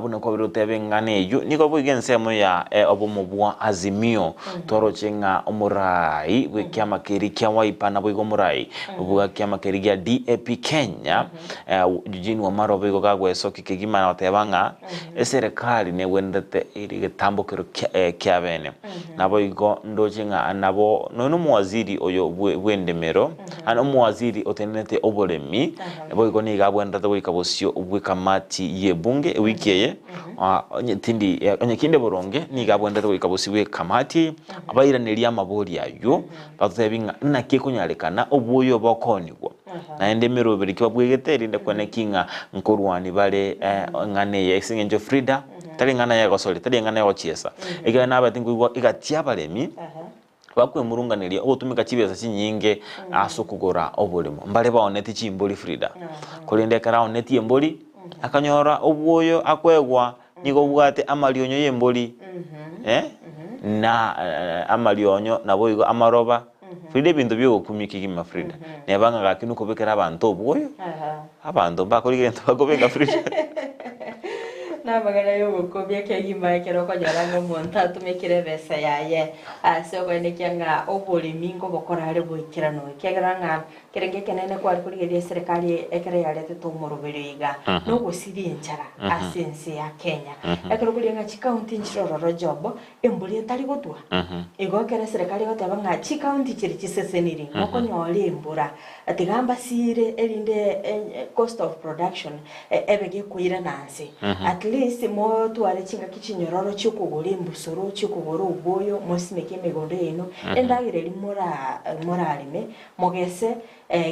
buno ko birutebe ngane yu niko bwigensemo ya obomobwa azimio torochenga omurai bwekyama keri kyawaipa na bwigo murai bwa kyama keri gya DAP Kenya jijini wa marobe go gagweso kikigima na otebanga serikali ne wendete iri getambukiro kyabene nabo igo ndochenga nabo no muwaziri oyo bwendemero ano muwaziri otenete obolemi boigo ni gabwendete bwikabosio ubwikamati yebunge wikeye tindi onyekinde boronge ni gabwendete bwikabosi bwikamati abayiraneri amabori ayo batebinga nakikunyalekana obwoyo bokonigwa naende miroberi kibabwegeteri ndekwane kinga nkorwani bale ngane yesingenjo FRIDAH tali ngana ya gosoli tali ngana ya ochiesa ega nabatingu igatia balemi bakwe murunganiria otumika chibesa chinyinge asokugora obulimo mbale baoneti chimboli FRIDAH kolinde karaoneti emboli akanyora obwoyo akwegwa nigo bwate amalionyo yemboli na amalionyo naboigo amaroba FRIDAH bintu byo kumikigima FRIDAH nebanga gakinu kubekera abantu obwoyo abantu bakoligire ntibagobeka FRIDAH na magana yo gukobya kegima ekero ko jaranga monta tumekire besa yaye so bene kyanga obolimi ngo bokora ari bwikirano kegeranga kerenge kenene kwa kurigeria serikali ekere yarete to moroberiga no gusiri enchara asense ya Kenya ekero kulinga county nchiroro job embuli etari gotwa ego kere serikali gotabanga county chiri chiseseniri ngoko nyole embura atigamba sire erinde cost of production ebege kuira nansi at least mo tuare chinga kichinyororo chukugura imbusoro chukugura ubwoyo mosimeke megondo eno endagire limora alime mogese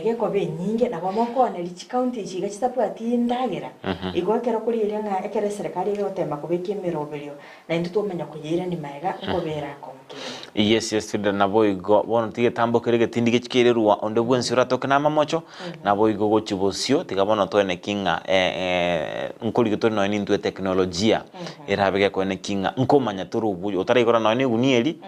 geko benyinge nabo mokone lichi county chiga chitapati ndagira igokera kuri irenga ekere serikali yotemba kubeka imiroberio na indu tumenya kuyira ni maega ngobera konke. Yes FRIDAH nabo igo bono tige tambokere getindige chikererwa onde bwensura tokena mamocho nabo igo gochibosio tigabona toene kinga nkuligeto no ni ndu teknolojia irabege kwene kinga nkomanya turubu otarigora no ni gunieri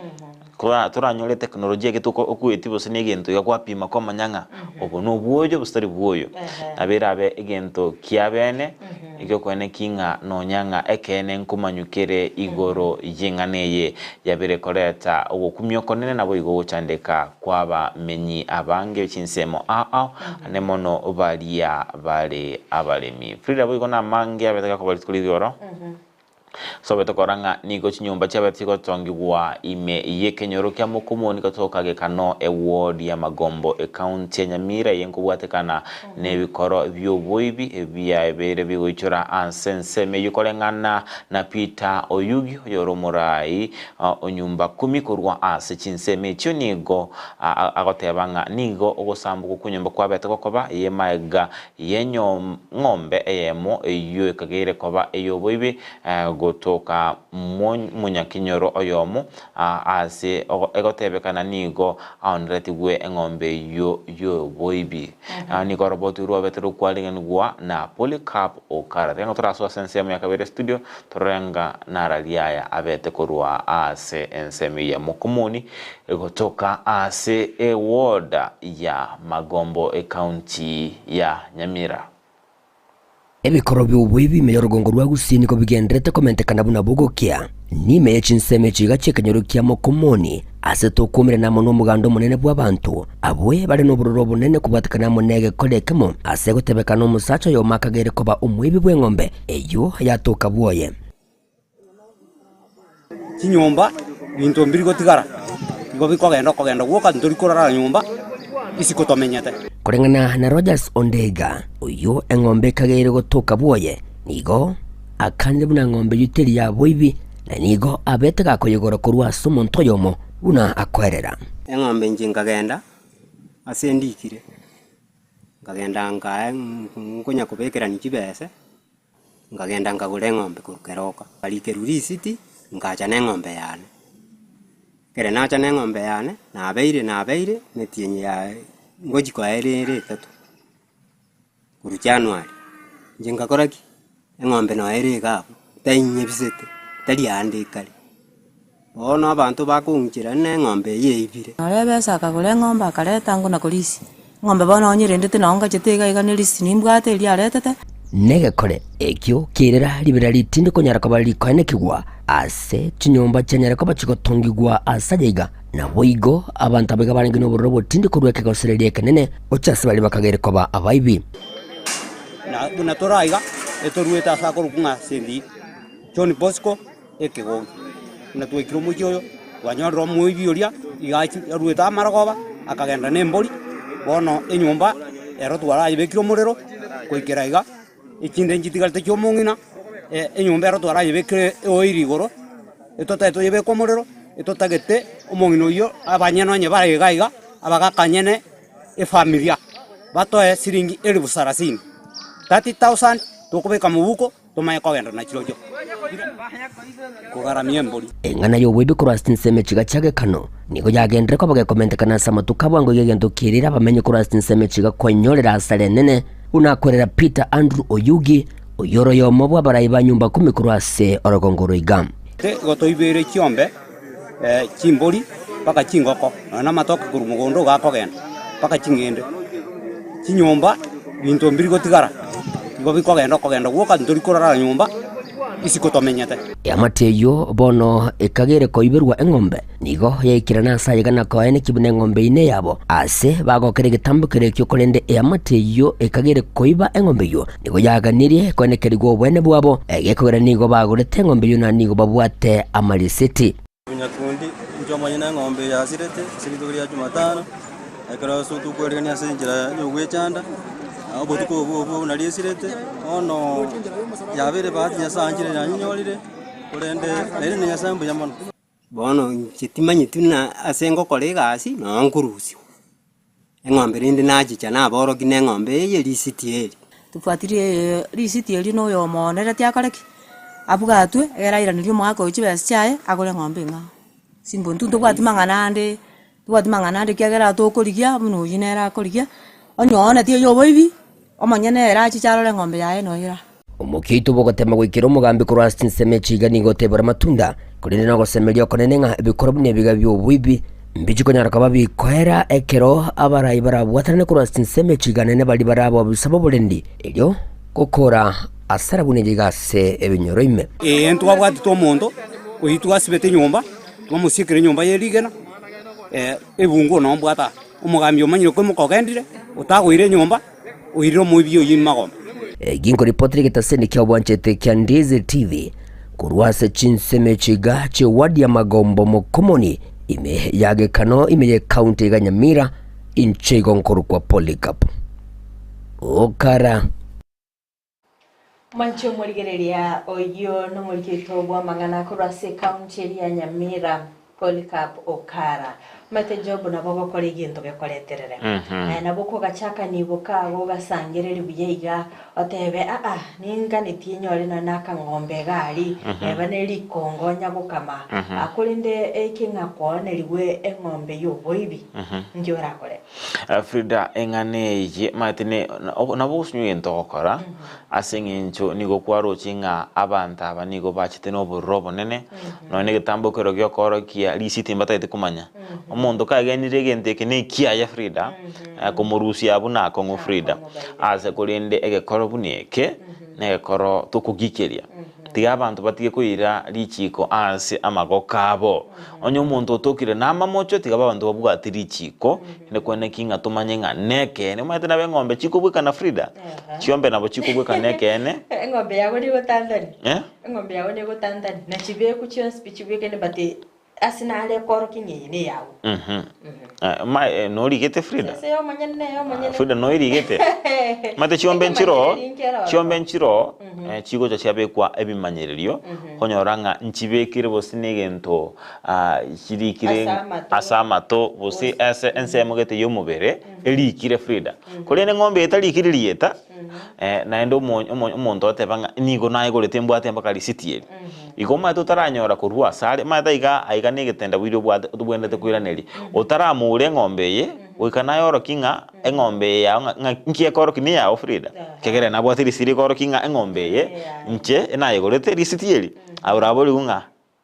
kwa turanyole teknolojia gituko okuetibo sine gento yakwapima kwa manyanga obono bwojo bustari bwoyo aberabe egento kiabene igyo kwene kinga no nyanga ekene nkumanyukere igoro yinganeye yabere koreta okumyo konene nabo igo chandeka kwaba menyi abange chinsemo anemono obalia bale abalemi FRIDAH boigo na mange abetaka ko balitkulidoro so betokoranga nigo chinyumba chabetiko tongibwa ime yekenyoro kya mokomoni katoka gekano award ya magombo county ya Nyamira yenkubwatekana nebikoro byoboibi ebya ebere bigochora ansense meyikolengana na Peter Oyugi yoromurai onyumba 10 kurwa ase chinseme cyo nigo agotebanga nigo ogosambuko kunyumba kwabeteko koba yemaga yenyo ngombe eyemo eyo kagere koba eyoboibi gotoka munyakinyoro oyomo ase egotebekana nigo aonretigwe engombe yo boibi nigo robotu ruwabetero kwalinganugwa na Polycarp Okara tengo traso sensemo ya kabere studio torenga naraliaya abete korwa ase ensemi ya mokomoni egotoka ase ward ya Magombo county ya Nyamira. Ebikoro by'ubwibi meyo rugongo rwa Gusii niko bigendrete komentekana buna bugokia nime chinseme chiga chekanyorukia mokomoni ase tukumire na muno mugando munene bwa bantu abwe bari no bururo bunene kubatikana munege kolekemo ase gutebeka no musacho yo makagere koba umwibi bwe ng'ombe eyo yatoka bwoye kinyomba bintu mbiri gotigara igo bikogenda gwoka nduri kurara nyumba isikotomenyete kurengana na Rogers Ondega uyo eng'ombe kagere gotoka bwoye nigo akandi buna ng'ombe yuteri ya boibi na nigo abetega koyegora kurwa sumo ntoyomo una akwerera eng'ombe njingagenda asendikire ngagenda ngae ngonya kubekera nikibese ngagenda ngagure ng'ombe kukeroka balikeru risiti ngacha n'eng'ombe yane kere nacha n'eng'ombe yane nabeire netienye ya ngoji kwa ere tatu kuru January njingakoraki eng'ombe no ere gapo tainye bisete tali andikale ono abantu bakungira n'eng'ombe yeibire arebesa akagura eng'ombe akareta ngo na kulisi ng'ombe bono onyirendete nonga chetega iganirisi nimbwate iri aretete negekore ekyo kirera libera litinde konyara kabali kwane kigwa ase chinyomba chanyara kaba chigotongigwa asajaiga na boigo abantu abega barangi no burro botinde kurweke gosererie kenene ochase bali bakagere koba abaibi na toraiga etorweta asakoro kunga sendi John Bosco ekegongi na twekiro mujoyo wanyoro muibi uria igachi rweta maragoba akagenda nembori bono enyumba ero twara ibekiro murero kwikira iga ikinde njitigalte kyo mungina enyumba ero twara ibekire oiri goro etotaito ibeko murero etotagete omongino yo abanyano nye baraiga abagakanyene efamilia batoe siringi 1030 30,000 tukubeka mubuko tumaye kogenda na kirojo kugaramia mbori engana yo webi kurastin seme chiga chage kano nigo yagendere ko bagakomenta kana samatu kabwango yegendo kirira bamenye kurastin seme chiga konyorera asale nene unakorera Peter Andrew Oyugi oyoro yo mobwa baraiba nyumba 10 kurase orogongoro igam te gotoibere kiombe chimbori paka chingoko na matoka kuru mugondo gakogenda paka chingende chinyomba bintu mbiri gotigara igo bikogenda gwoka nduri kurara nyumba isikotomenyete yamateyo bono ekagere koiberwa eng'ombe nigo yaikirana sayigana koene kibune eng'ombe ine yabo ase bagokere gitambukire kyo kolende yamateyo ekagere koiba eng'ombe yo nigo yaganirie konekerigwo obwene bwabo egekogera nigo bagurete eng'ombe yo na nigo babwate amalisiti Bunyatundi njomanye na ng'ombe ya sirete sirito ya Jumatano ekara so tukwerenya asenjira nyugwechanda abo tuko nali sirete ono yabere bahati ya sanjire nyanyorire kurende ere nya sambu yamono bono chitimanyi tuna asengo kolega asi no nkurusi eng'ombe rindi najicha na boro kine ng'ombe ye risiti eri tufuatirie risiti eri no yo monere tiakareki abugatwe eraira nilio mwako uchibese chae agore ng'ombe nga simbo ntunto kwatimang'anande kiagera tukurigia muno yinera kurigia onyona tie yo boibi omanyene erachi charore ng'ombe yae no ira omukito bogotema gwikira umugambi kurastin seme chiga nigo tebora matunda kurinde no gosemeria konene nga bikorobu ne biga byo bwibi mbiji konyara kaba bikwera ekero abarai barabwatarane kurastin seme chiga nene bali barabo bisabo bolendi elyo kokora asara bunegigase ebinyoro ime entu abwati to mondo ohitu asibete nyumba twamusikire nyumba yerigena ebungo no mbwata umugambi omanyire ko mukogendire utagwire nyumba uhiriro muibyo yimagomba gingo ripotri gitaseni kya bwanchete kya Ndizi TV kurwase chinseme chiga che wadi ya magombo mokomoni ime yage kano ime ye county ga Nyamira inchego nkuru kwa Polycarp okara mancho murigereria oyo no murikito bwa mangana kurwase county ya Nyamira Polycarp okara mate job na baba kore ginto gekoreterere na boko gachaka nibuka go gasangere libuyeiga otebe ninga nitinyore na naka ng'ombe gari ebane likongo nyagukama akulinde ekinga kone liwe eng'ombe yo boibi njora kore FRIDAH engane ye matine na bosunyu entokora asengincho nigo kwaro chinga abanta abanigo bachite no burrobo nene no ne gitambo kero gyokoro kia lisiti mbatete kumanya omondo kagenire gente kene kia ya FRIDAH komorusi abuna kongo FRIDAH ase kulinde egekoro buneke negekoro tukugikeria tiga abantu batige kuira richiko ase amagoka abo onye omuntu otokire na mamocho tiga abantu babwati richiko ne kwene kinga tumanye nga neke ne maite na ng'ombe chikubwika na Frida chiombe nabo chikubwika neke ne ng'ombe yago ni gotandani ng'ombe yago ni gotandani na chibe ku chio speech bwike ne bati asinale koro kinyi ne yawo no rigete Frida se yo manyene Frida no rigete mate chiombe nchiro chigo cha chabe kwa ebimanyererio konyoranga nchibekire bosinegento chirikire asamato bosi ese ensemugete yomubere erikire Frida kolene ng'ombe etarikire lieta naendo omonto atebanga nigo naye gorete mbwate mpaka lisitieri igoma tutaranyora kurua sare mata aiga negetenda bwiro bwendete kwiraneri utaramure ng'ombe ye wikana yoro kinga eng'ombe ya nkie koro kini ya Frida kegere na bwatiri siri koro kinga eng'ombe ye nche naye gorete lisitieri aurabori unga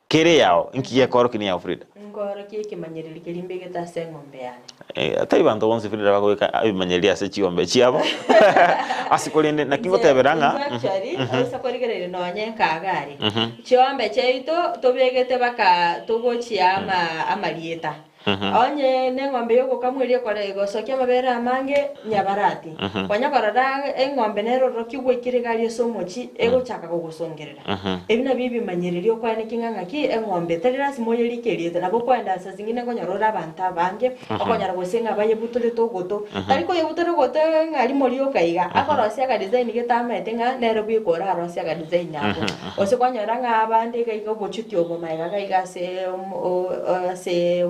kere yao nkie koro kini ya Frida ngoro kike manyereri kelimbe geta se ng'ombe yani atai bantu bonse Frida bagoika abimanyeri ase chiombe chiabo asikolinde nakingoteberanga asa korigerere nonye kagari chiombe cheito tobegete baka togochia amarieta onye neng'ombe yoko kamwerie kore gosokia mabere amange nyabarati kwanya korada eng'ombe neroro kigwekire gari somochi egochaka gogosongerera ebina bibi manyererio kwane kinganga ki eng'ombe terira simoyeri keriete nabo kwenda asa zingine konyorora abantu abange okonyara gosenga baye butore togoto ariko yebutore goto ngari morio kaiga akorosia ga design getamete nga nero bikora arosia ga design yako ose kwanyara nga abande kaiga bochutio bomaiga kaiga se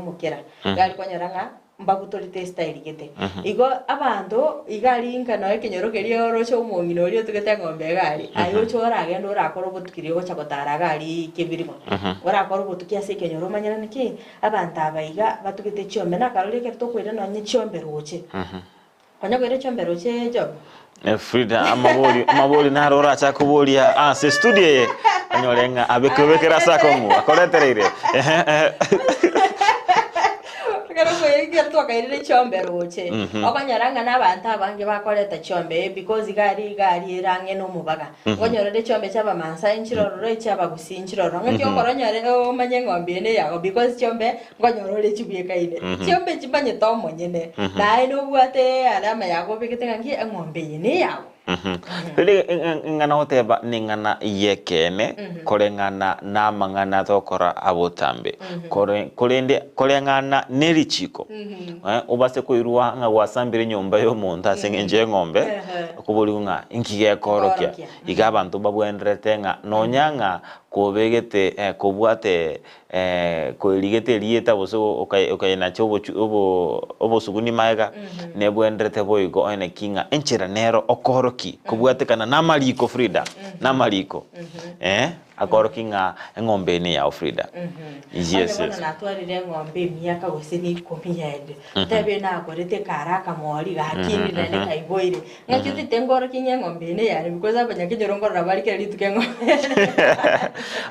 mukera gali kwanyaranga mbagutorite style gete igo abantu igali ingano ekenyorokerie orocho umongino rio tugete ng'ombe gali ayo chora agendo rakoro botukirie gocha gotara gali kebirimo orakoro botukia se kenyoro manyana niki abantu abaiga batugete chiombe na karori ke tokwira no nyi chiombe roche kwanya kwira chiombe roche job Frida amaboli na rora cha kubolia se studio ye anyolenga abekobekera sakongu akoretereire Kero kwege twakairire chiombe roche okanyaranga nabantu abange bakoreta chiombe because gari range no mubaga konyorere chiombe chaba mansa inchiroro chaba Gusii inchiroro ngati okoronyare omanye ng'ombe ne yago because chiombe konyorore chibieka ine chiombe chibanye to monyene na ino bwate alama yago bigete ngi ng'ombe ne yago Kali ngana hoteba ningana yekene kolengana na mangana tokora abotambe kolengana nerichiko obase koirwa nga wasambire nyomba yo monta sengenje ng'ombe kubuli nga inkige korokia iga abantu babwenderete nga nonyanga kobegete kobwate koirigete lieta boso okayena chobo obosuguni maega nebwenderete boigo ene kinga enchera nero okoroki kubwate kana namaliko Frida namaliko akoroki nga ng'ombe ni ya Frida yes na twalire ng'ombe miaka gosini 10 yende tebe na korete karaka mori gakini nene kaiboire ngakiti tengoro kinye ng'ombe ni ya because abanya kijorongora rabarike lituke ng'ombe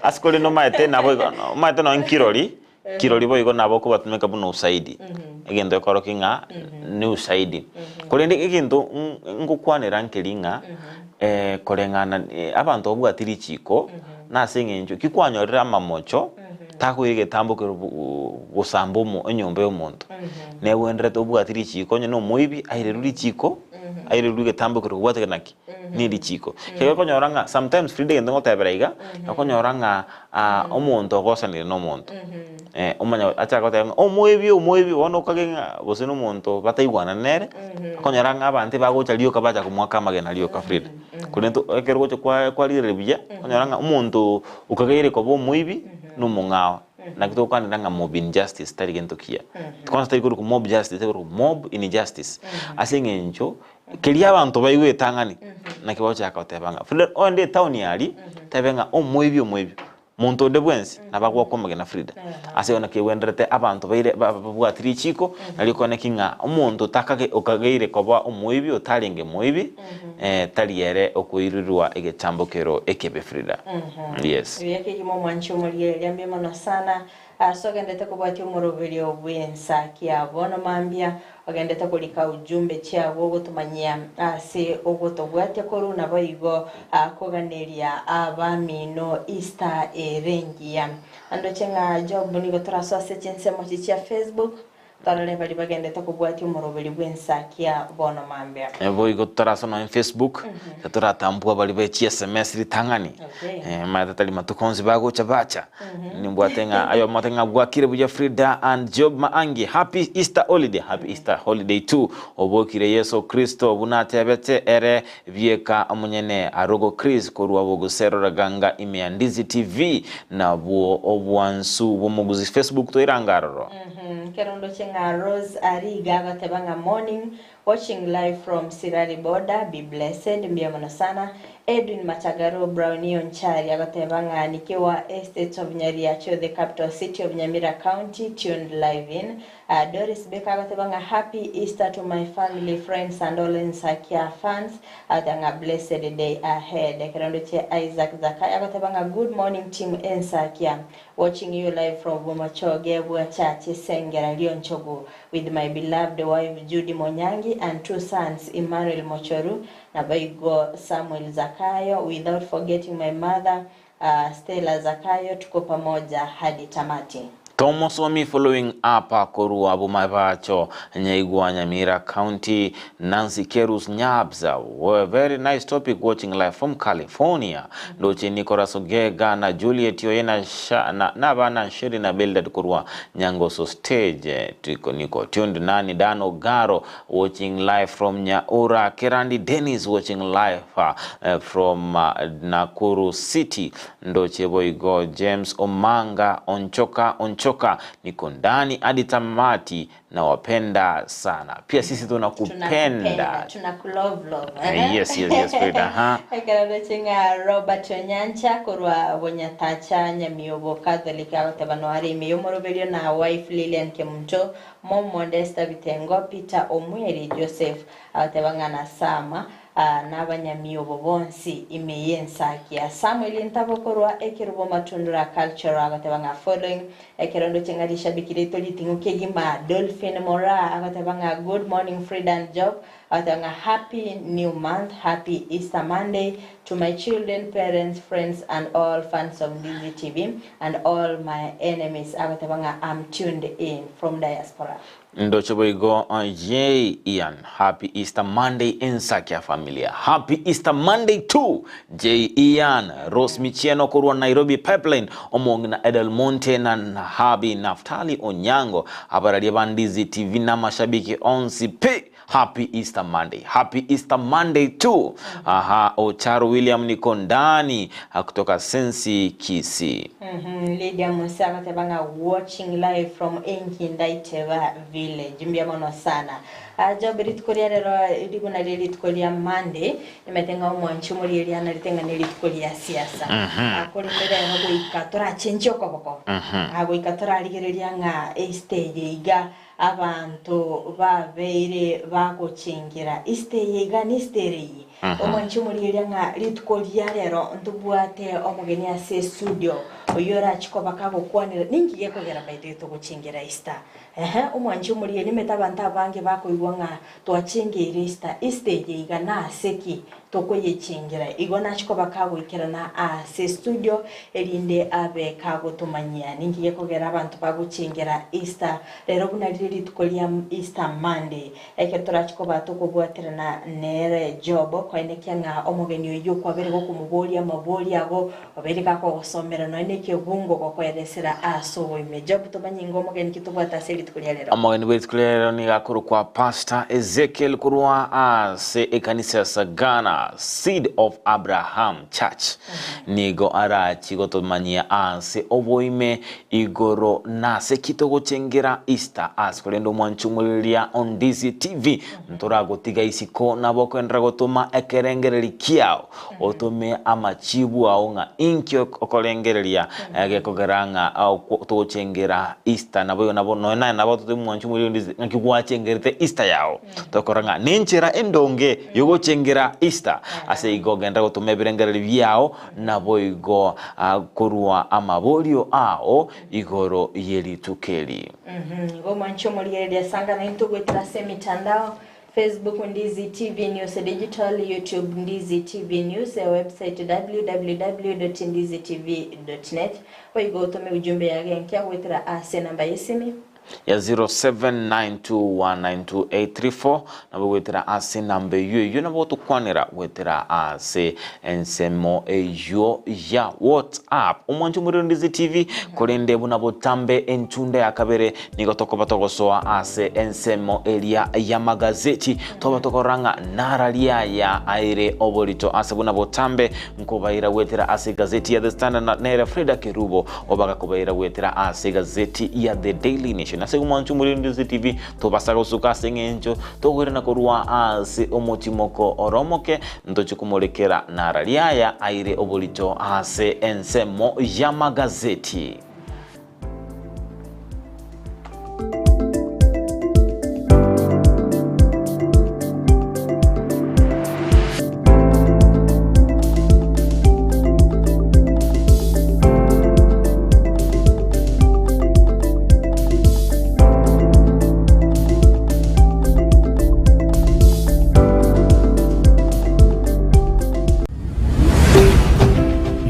askole no maete no kirori boigo nabo ko batumeka buno usaidi egendo ekoroki nga ni usaidi kolende egendo ngukwanira nkelinga kolengana abantu obwatiri chiko na sengenjo kikwanyorera mamocho takwige tambukiro busambo mu enyombe y'omuntu ne wenderete obwatiri chiko no moibi aireruri chiko aireruri tambukiro bwate kanaki ni lichiko kego konyoranga sometimes Frida gendo ngoteberaiga konyoranga omuntu ogosanire no muntu omanya achaka tanga omoibi wono kagenga boseno muntu bataigwana nere konyoranga abantu bagocha lioka bacha kumwaka magena lioka Frida kunento ekerocho kwa lire biya konyoranga omuntu ukageire ko bomoibi no mungao nakitokana nga mob injustice tari gentokia tukonstai ku mob justice ku mob injustice asengencho kelia abantu baigwe tangani nakibacho akotebanga Frida onde town yali tebenga omoibi muntu ndebwensi nabagwa komagena Frida ase ke wenderete abantu baire babwatiri chiko naliko nekinga omuntu takage okageire koba omoibi otalenge moibi taliere okuirirwa egechambokero ekebe Frida yes yake kimo mwancho muri yambe mona sana so gendete kubwati umuroberio bw'ensakia bono mambia ogendete kulika ujumbe cyabo gutumanyia ase ogotobwate koruna bayigo koganeria abamino Easter erengia ando chenga job nigo turasose chense mochicha Facebook tarale bali bagendete kubwati umuroberi bw'ensakia bono mambia ebo igo turasono en Facebook turatambua bali bechia SMS ritangani matatali matukonzi bago chabacha nimbwatenga ayo matenga bwakire buja FRIDAH and Job MAANGI happy Easter holiday too obokire Yesu Kristo bunate abete ere bieka amunyene arogo Chris korwa bogusero raganga ime Ndizi TV na buo obwansu bomuguzi Facebook to irangaroro kerondo chenga Rose Ariga gatebanga morning watching live from Sirari Border. Be blessed. Mbiamana sana. Edwin Machagaro Brownie Onchari agatebanga nikiwa Estate of Nyariacho, the capital city of Nyamira County, tuned live in. Doris Beka agatebanga happy Easter to my family, friends and all ENSAKIA fans. Atanga blessed day ahead. Kerondo che Isaac Zakaya agatebanga good morning team ENSAKIA. Watching you live from Bomachoge Buachache Sengera Lionchogo with my beloved wife Judy Monyangi and two sons Emmanuel Mochoru na baigo Samuel Zakayo, without forgetting my mother Stella Zakayo. Tuko pamoja hadi tamati. Tomosomi following up korua bumabacho Nyaigwa Nyamira County Nancy Kerus Nyabza. Very nice topic watching live from California. Dochi Nicolas Ogega na Juliet Yoyena na bana shiri na builded korua Nyangoso stage. Niko tuned nani Dano Garo watching live from Nyaura. Kerandi Dennis watching live from Nakuru City. Dochi boygo James Omanga Onchoka niko ndani hadi tamati na wapenda sana. Pia sisi tunakupenda. Tunakulove. Yes, FRIDAH. Ekara chinga Robert Nyancha korwa Bonyatacha Nyamiobo Catholic abatabanoari miyomoroberio na wife Lilian Kemto, mom Modesta Bitengo, Peter Omweri Joseph abatabangana Sama n'abanyamiyobo bonsi ime ENSAKIA. Samuel Ntabokorwa ekerubo matundura culture agatebanga following ekerondo chengarisha bikirito litinguke gima Dolphin Mora agatebanga good morning FRIDAH and Job agatebanga happy new month, happy Easter Monday to my children, parents, friends and all fans of Ndizi TV and all my enemies agatebanga I'm tuned in from diaspora. Ndocho boigo Ian, happy Easter Monday ENSAKIA familia. Happy Easter Monday too. Ian, Rose Michieno kurwa Nairobi Pipeline omong na Edelmonte na Habi Naftali Onyango abaradia Ndizi TV na mashabiki onsi pe. Happy Easter Monday. Happy Easter Monday too. Ocharo William Nikondani kutoka Sensi Kisii. Lydia Musa gatebanga watching live from Enkindaiteva village. Mbiamano sana. Job ritkolia lero diguna ritkolia Monday nimetenga umwanchi muri area na ritenga ritkolia siasa. Akoli mbere ngo ikatora chenjo koboko. Ago ikatora ligereria nga stage iga abantu babeire bagocingira stage iga ni stage omwanchi muri area nga ritkolia lero ndubwate omugeni ase studio oyora chikoba kago kwanira ningiye kogera baite to gucingira Easter. Umwanchi muri nimetabanta abange bakoigwa nga twacingire stage iga na seki tokoyechingira igona chikoba kago ikirana ase studio erinde abe kago tumanyia ningiye kogera abantu bagucingira Easter rero bunariri tukolia Easter Monday eketora chikoba tokobwatirana nere Job kwainekya nga omugeni oyo kwabere go kumubolia maboli ago obere kako gusomera no neke bungo kokweresera aso ime Job tobanyingo omugeni kitubwata seli tukolia lero omugeni wetukolia lero ni gakuru kwa Pastor Ezekiel kurwa ase ekanisa Sagana Seed of Abraham Church. Nigo ara chigoto manyia ase oboime igoro nase kitogo chengera Easter askolendo mwanchumuliria on Ndizi TV. Ntorago tiga isiko naboko endrago toma ekerengereri kiao. Otome amachibu aonga inkyo okolengereria gekogeranga au tochengera Easter nabo nabo tutimwanchu muri Ndizi ngikwacengerite Easter yao tokoranga ninchira endonge yogo chengera Easter ase igogenda gutumebirengera byao nabo igo kurwa amaborio ao igoro yeli tukeli ngo mwancho muri ya sanga na intugwetira mitandao Facebook Ndizi TV News Digital, YouTube Ndizi TV News, website www.ndizitv.net. Waigo tome ujumbe ya genkia wetira ase namba yesimi ya 0792192834 nabo wetira ase namba yo nabo tukwanira wetira ase ensemo ejo ya WhatsApp umwanju muri Ndizi TV kolende bunabo tambe enchunda ya kabere nigotoko batogosoa ase ensemo elia ya magazeti toba tokoranga naralia ya aire oborito ase bunabo tambe nkobaira wetira ase gazeti ya The Standard na FRIDAH KERUBO obaga kobaira wetira ase gazeti ya The Daily Nation nase umwanchu muri Ndizi TV tobasaka usuka sengencho togwirana korwa ase omotimoko oromoke ndochikumolekera naralia ya aire oborito ase ensemo ya magazeti.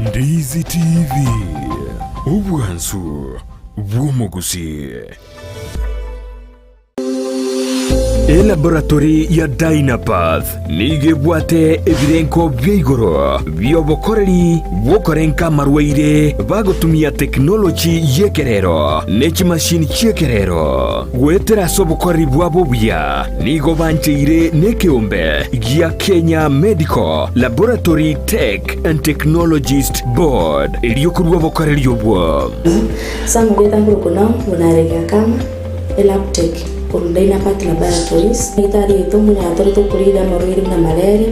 Ndizi TV ubwansu bw'umugusii. Laboratory ya Dynapath nige bwate ebirenko by'igoro byobokoreri bokorenka marwaire bagotumia technology yekerero neki machine yekerero gwetera sobokoreri bwabo bya nigo bancheire nekeombe ya Kenya Medical Laboratory Tech and Technologist Board iliyokurwa bokoreri yobwo samugeta ngurukuna munarega kama elaptech con Dynapath Laboratories. Itari itomu ya torto kulida marwiri na malaria,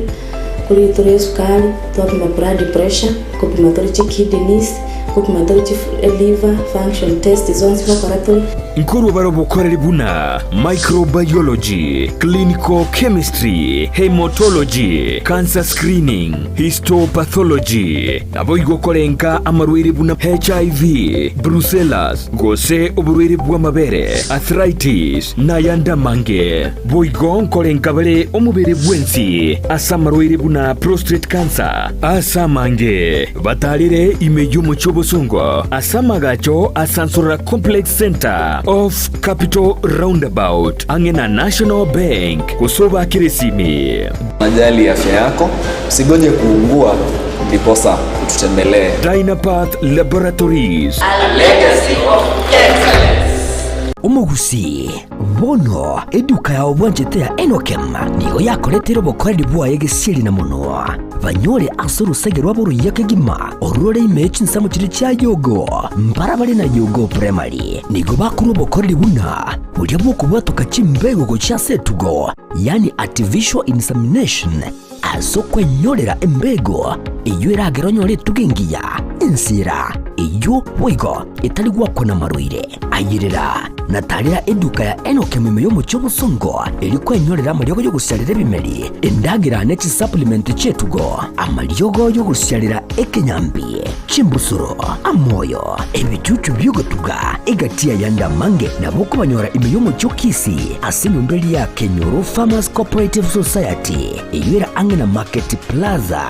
kuli tore sukari, topima blood pressure, kupima tore kidneys, kupima tore liver function test zones laboratory. Nkuru barobokoreri buna microbiology, clinical chemistry, hematology, cancer screening, histopathology. Nabo igokorenka amarwiri buna HIV, brucellosis, gose oburwiri bwa mabere, arthritis, nayanda mange. Boigon korenka bale omubere bwensi, asamarwiri buna prostate cancer, asamange. Batalire imeju muchobosongo, asamagacho asansora complex center of Capital Roundabout angena National Bank kusoba kiresimi. Najali afya yako, usigoje kuungua ndiposa ututembelee. Dynapath Laboratories, a legacy of excellence. Umugusii bono eduka ya obwanjete ya Enokem nigo yakoretero bokoreri bwaye gisiri na muno banyore asuru segerwa buru yakegima orore imechi nsamo kiri cya yogo mbarabari na yogo primary nigo bakuru bokoreri buna burya bwo kubatoka kimbego go cya setugo yani artificial insemination aso kwenyorera embego iyo iragero nyore tugengiya insira iyo wigo itali gwakona marwire ayirira natalira eduka ya Enokem yo mu cyobusongo iri kwenyorera amaryogo yo gusyarira bimeri endagira next supplement cyetugo amaryogo yo gusyarira ekenyambi chimbusuro amoyo ebicucu byugotuga egatiya yanda mange naboko banyora imiyo mu cyo Kisii asinumbeli ya Kenyoro Farmers Cooperative Society iyira angena Market Plaza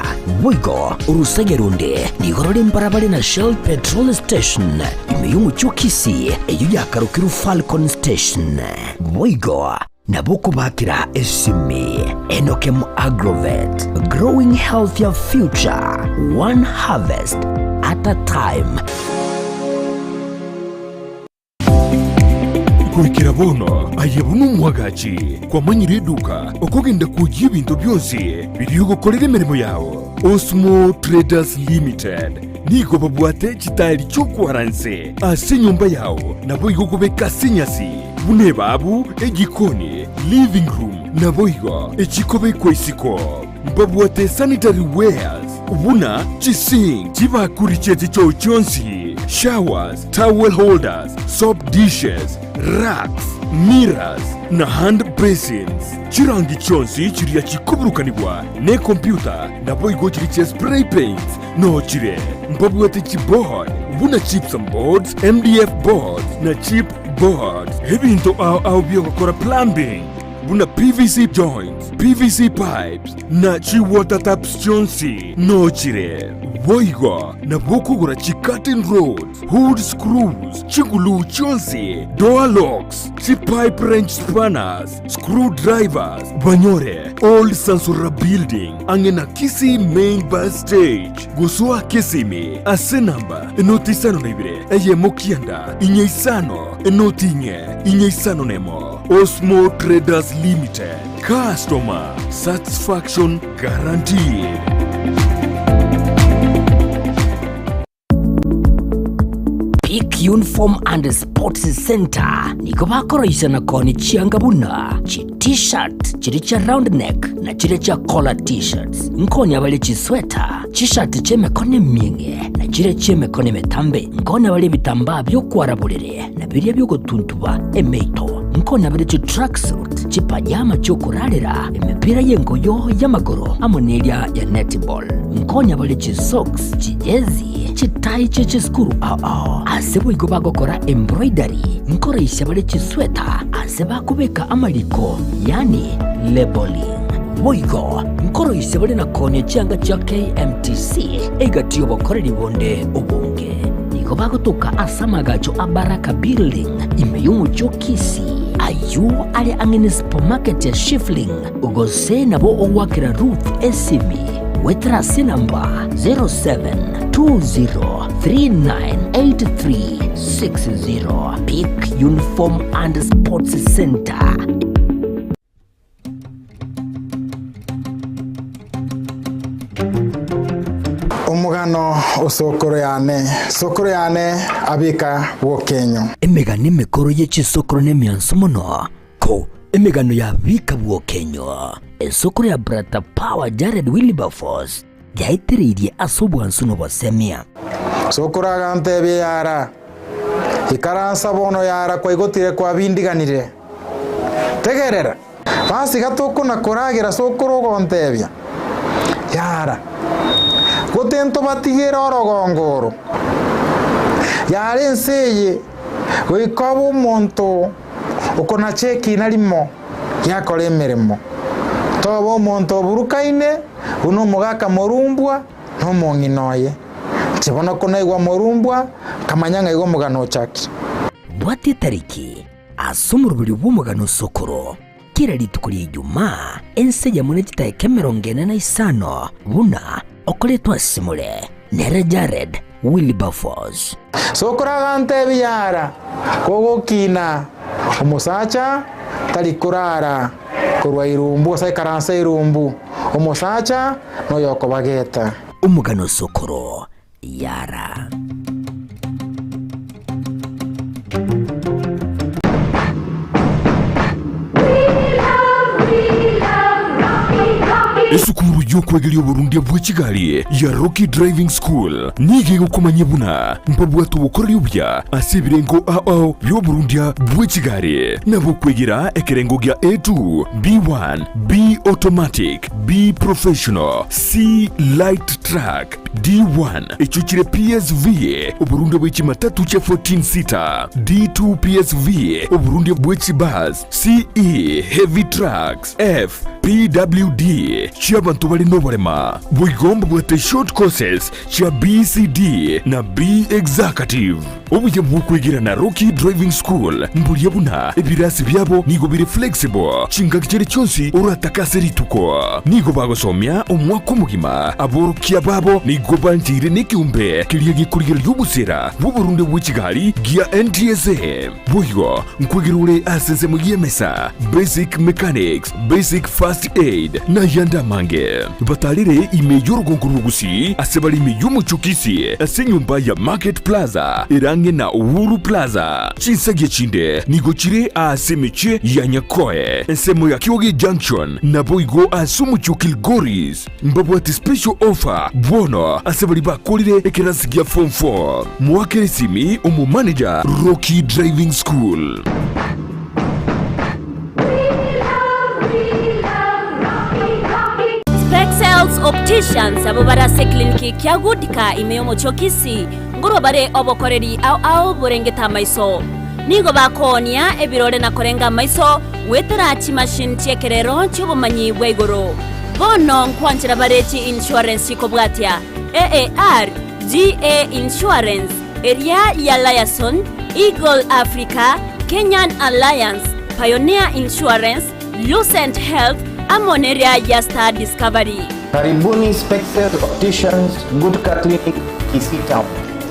wigo urusegerunde nigorore mbarabare na Shell Petrol Station imiyo mu cyo Kisii iyo yakarukiru Falcon Station wigo naboko bakira esimi Enokem Agrovet growing healthier future one harvest at a time. kurikira bono ayebunu mwagachi kwa manyire duka okogenda kujya ibintu byose biriyo gukorera imirimo yawo. Osmo Traders Limited nigo babwate kitali cyo kwaranse ase nyumba yawo nabo igogobeka sinyasi bune babu egikoni living room nabo igo ekikobe kwesiko babwate sanitary wares ubuna chising kibakuri cyeti cyo cyonsi showers, towel holders, soap dishes, racks, mirrors na hand basins. Chirangi chonsi chiria chikuburukanibwa ne computer na boigo chiriche spray paints no chire mbabwete chipboard buna chips and boards, MDF boards na chip boards. Hebinto au biogakora plumbing buna PVC joints, PVC pipes na chi water taps chonsi no chire boigo na bokugura chi curtain rods, hood screws, chigulu chonsi, door locks, chi pipe wrench spanners, screwdrivers. Banyore old Sansura building angena Kisii main bus stage gusua Kisimi asenamba enotisano nebire eye mokianda inyeisano enotinye inyeisano nemo Osmo Traders Limited. Customer satisfaction guaranteed. Peak Uniform and Sports Center niko bakoroisha na koni chiangabuna chi t-shirt chiri cha round neck na chiri cha collar t-shirts nkoni abale chi sweater t-shirt cheme kone minge na chiri cheme kone metambe nkoni abale bitamba byo kwarabulire na biriya byo gotuntuba emeito nkoni abale chi tracksuit chi pajama cyo kurarira emipira yengoyo y'amagoro amonelia ya netball nkoni abale chi socks chi jezi chi tie chi skuru asebo igoba gokora embroidery nkoroisha bale chi sweater aseba kubeka amaliko yani labeling boigo nkoroisha bale na kone changa cha KMTC egatiyo bokoreri bonde obonge igoba gotoka asamagacho abaraka building imeyumu cho Kisii ayu ale angene supermarket ya Shifling ugose nabo owakira Ruth Esimi wetrasi namba 0720398360 Peak Uniform and Sports Center. Omugano osokoro yane abika wokenyo emegane mekoro y'ekisokoro n'emyanso muno ko emegano yabika bwokenyo esokoro ya Brata Power Jared Wilberforce yaitiririe asobwansu no bosemia sokoro agantebye yara ikaransa bono yara kwa igotire kwa bindiganire tegerera basi gatoko na koragira sokoro gontebya yara gotento batigera orogongoro yare nseye goikabo monto ukona cheki narimo yakore emirimo tobo monto burukaine uno mugaka morumbwa no monginoye chibono kona igwa morumbwa kamanyanga igwa mugano chaki bwati tariki asumurubiri bw'umugano sokoro kira litukuri Ijumaa ense ya monetita ekemerongene na isano buna okoletwa simule nere Jared Wilberforce sokoro agantebya yara kogokina umusacha tali kurara kurwa irumbu sai karansa irumbu umusacha no yoko bageta umugano sokoro yara esukuru y'okwegerya oburundia bw'ekigali ya Rocky Driving School nige gukomanya buna mpabwatu bukoreri ubya asibirengo by'oburundia bw'ekigali nabo kwegera ekerengo gya A2 B1 B automatic B professional C light track D1 echuchire PSV oburundia bw'ekimatatu kya 14 seater D2 PSV oburundia bw'ekibus CE heavy trucks F PWD cy'abantu bali n'obalema bwigomba bwate short courses cya BCD na B executive obuye bw'okwegira na Rocky Driving School mbulya buna ebirasi byabo nigo biri flexible kinga kiri cyonsi uratakase rituko nigo bagosomya omwaka omugima aborokia babo nigo banjire n'ikiumbe kiriya gikurira y'obusera bw'oburundu bw'ekigali gya NTSA bwigo nkwegirule aseze mu yemesa basic mechanics basic first aid na yanda MAANGI batalire imeyo rugonguru Gusii asebali imeyo muchukisi ase nyumba ya Market Plaza irange na Uhuru Plaza chinsagie chinde nigochire ase meche ya Nyakoe ensemo ya Kioge Junction na boigo asumu chukil Goris mbabwati special offer bono asebali bakolire ekerasigia form 4 mwakere simi umu manager Rocky Driving School. Spexels Opticians abo barase kliniki kya gudika imeyomo chokisi ngoro bare obokoreri au burengeta maiso nigo bakonia ebirore na korenga maiso wetera chi machine chekerero chubumanyi bwegoro bono nkwanchira bareti insurance ikobwatia AAR GA Insurance area ya Liason Eagle Africa Kenyan Alliance Pioneer Insurance Lucent Health Amoneria ya Star Discovery. Karibuni Spexels Opticians Gudka Clinic Kisii Town.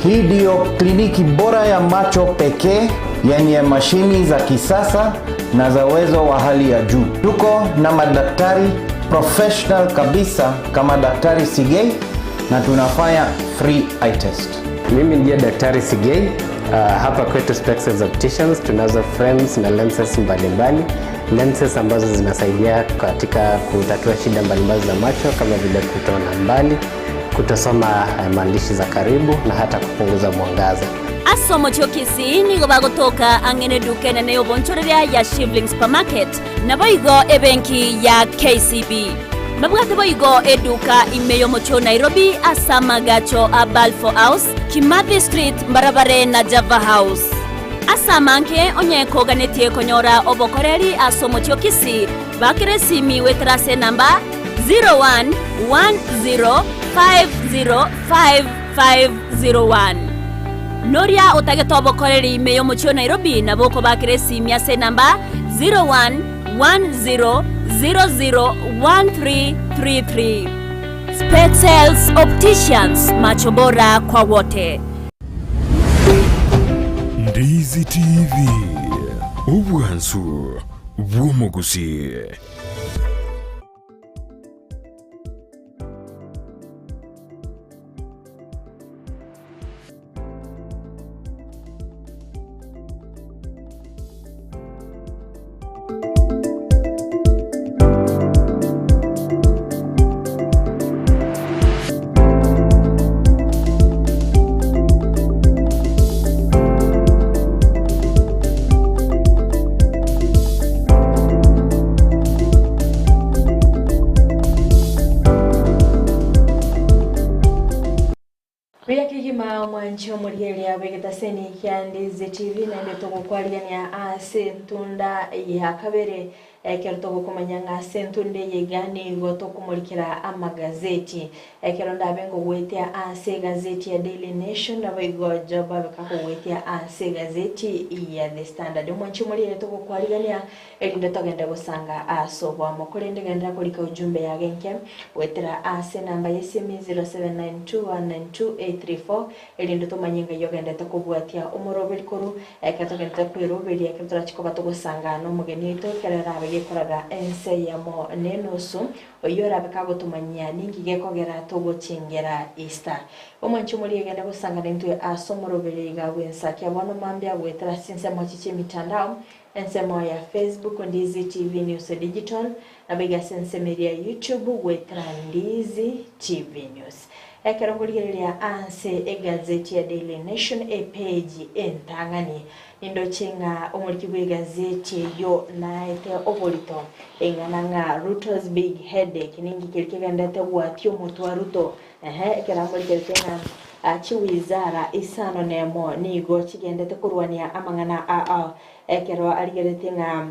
Hii ndio kliniki bora ya macho pekee yenye mashini za kisasa na za uwezo wa hali ya juu. Tuko na madaktari professional kabisa kama Daktari Sigei na tunafanya free eye test. Mimi ndiye Daktari Sigei. Hapa kwetu Spexels Opticians tunazo frames na lenses mbalimbali. Lenses ambazo zinasaidia katika kutatua shida mbalimbali za macho kama vile kutoona mbali, kutosoma maandishi za karibu na hata kupunguza mwangaza. Asomo chokisi nigo bagotoka angene dukene ne obonchoreria ya Shivling Supermarket na boigo ebenki ya KCB. Mabwate boigo eduka imeyo mocho Nairobi asama gacho a Balfour House, Kimathi Street, Barabare na Java House. Asamanke onyeko ganetie konyora obokoreri asomo chokisi bakire simi wetrase namba 0110505501. Noria otageto obokoreri imeyo mocho Nairobi na boko bakire simi ase namba 0110001333. Spexels Opticians, macho bora kwa wote. Ndizi TV ubwansu bw'omugusi. Mwancho murieli abegeta seni kya Ndizi TV na ndeto kukwaligania ase ntunda ya kabere ekero kumanyanga sentunde yegani goto kumulikira amagazeti ekero ndabengo gwetia ase gazeti ya Daily Nation na bigojo babeka gwetia ase gazeti ya The Standard. Mwancho murieli kukwaligania elinde togenda gusanga aso bwa mokolende genda kulika ujumbe ya genke wetera ase namba yesimi 0792192834 elinde tomanyinga yogenda takubwatia umuroberi koru ekatogenda kwiroberi ekatara chikoba togusanga no mugeni to kerera koraga ense ya mo nenosu oyora bekago tumanya ningi gekogera togo chingera Easter omwancho muri yegenda gusanga nintwe asomorobere gawe ENSAKIA bono mambya wetera sinse mochiche mitandao ensemo ya Facebook Ndizi TV News Digital na bega sense media YouTube wetera Ndizi TV News ekerongoligereria anse egazeti ya Daily Nation page entangani nindo chenga omuliki bwe gazeti yo naete obolito engananga Ruto's big headache ningi kirikegandate watyo mutwa Ruto ekeramboligeretenga chiwizara isano nemo nigo chigendete kurwania amangana ekero aligeretenga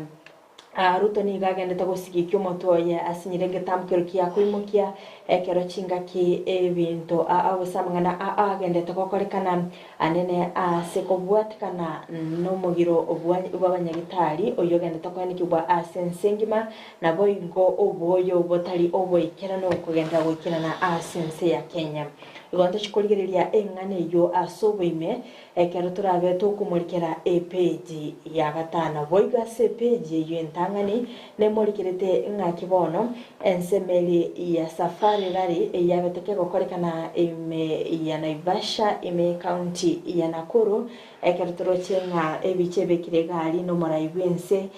Ruto ni gagenda tagosigikyo moto ya asinyirenge tamkero kia kuimukia ekero chinga ki ebinto abusamangana agenda takokorekana anene sekobwatikana no mugiro obwabanyagitari oyogenda takoyanikibwa asensengima na boingo oboyo botali oboikera no kugenda gukina na asense ya Kenya igonto chikoligereria engane yo asoboime ekero turabe tukumurikira page ya gatano boiga se page yo entangani nemurikerete ngakibono ensemeli ya safari rari yabeteke gokorekana ya Naivasha county ya Nakuru ekero turochenga ebiche bekire gari no moraibense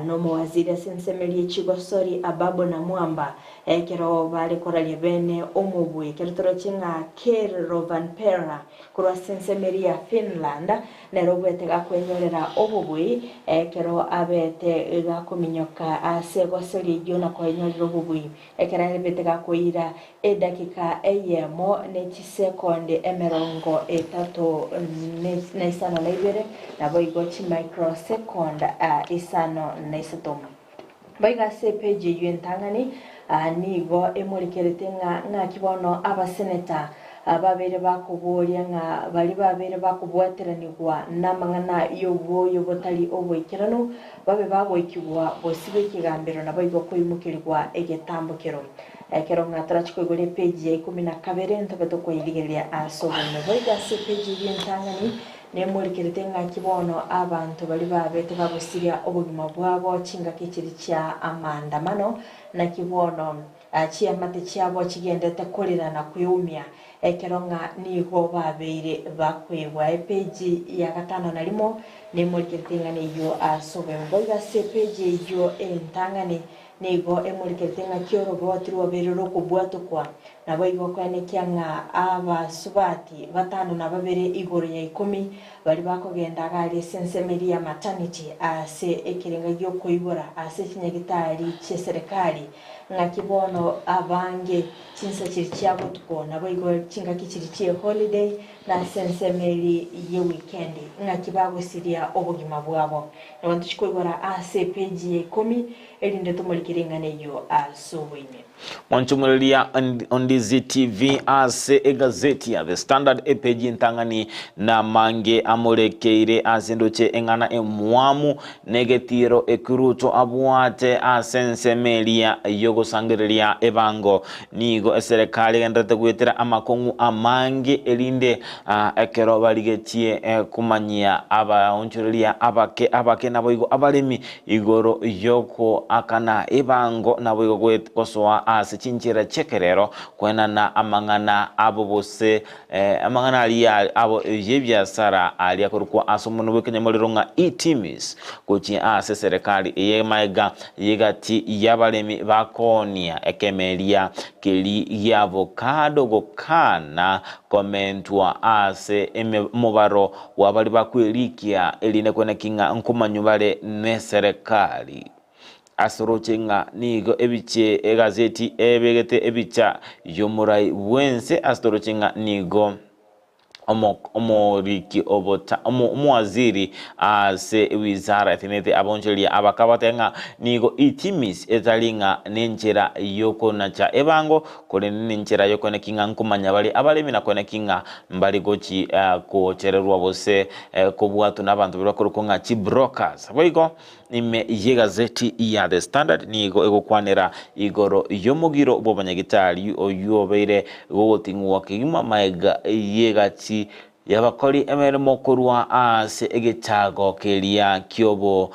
no mwaziri sensemeli chigosori ababo na mwamba ekero bale koralie bene omubwe ekero turochenga KERUBO kurwa sensemeli ya Finland nero bwete gakwenyorera obubwe ekero abete gakominyoka asegosori yona kwenyorera obubwe ekero bete gakoira edakika eyemo nechisekonde emerongo etatu neisano naibere nabo igochi microsecond isano naisatomo baiga se page yentangani nigo emurikerete nga kibono abaseneta ababere bakuboria nga bali babere bakubwateranirwa namangana yoboyo botali obwekirano babe babwekibwa bosibe kigambiro nabo igo kwimukirwa egetambukiro ekero ngatara chikogole page ya 12 ntobeto kwiligeria asobone boiga se page yentangani nemurikerete nga kibono abantu bali babete babusiria obugima bwabo chinga kikiri kya amandamano na kibono chiamate chiabo chigendete kolirana kuyumya ekero nga nigo babeire bakwebwa page ya gatano nalimo nemurikerete nga niyo asobone boiga se page yo entangani nigo emurikerete nga KERUBO tirwa berero kubwatukwa nabo igo kwene kyanga abasubati batano na babere igoro ya 10 bali bakogenda gari sensemeli ya maternity ase ekirenga gyo koibora ase kinyagitari cye serikali nga kibono abange kinsa kiri kyabo tuko nabo igo kinga kikiri cye holiday na sensemeli ye weekend nga kibago siria obugima bwabo abantu chikoibora ase page ya 10 elinde tumulikirenga neyo asubwine Mwanchumulia Ndizi TV ase egazeti ya The Standard page ntangani na mange amurekeire azinduche engana emwamu negetiro ekuruto abuate asensemelia yogo sangiria ebango nigo eserikali gendete kwetera amakongu amange elinde ekero baligetie kumanyia abaonchulia abake naboigo abalemi igoro yoko akana ebango naboigo kwetoswa ase chinchira chekerero kwena na amangana abo bose amangana ali abo yebyasara ali akorukwa asomono bwekenya molironga itimis kuchi ase serikali yemaiga yegati yabalemi bakonia ekemelia keli ya avocado gokana komentwa ase mubaro wabali bakwelikia eline kwena kinga nkumanyubale ne serikali asorochenga nigo ebiche egazeti ebegete ebicha yomurai wense asorochenga nigo omoriki obota omwaziri ase wizara ethinete abonchelia abakabatenga nigo itimis etalinga nenchera yoko nacha ebango kole nenchera yoko nekinga nkumanya bali abalemi nakone kinga mbali gochi kochererwa bose kobwatu nabantu bibakorukonga chi brokers boigo ime yegazeti ya The Standard nigo egokwanera igoro yomugiro bobanyagitali oyuobeire gogotingwa kigima maega yegati yabakori emerimo kurwa ase egitago kelia kyobo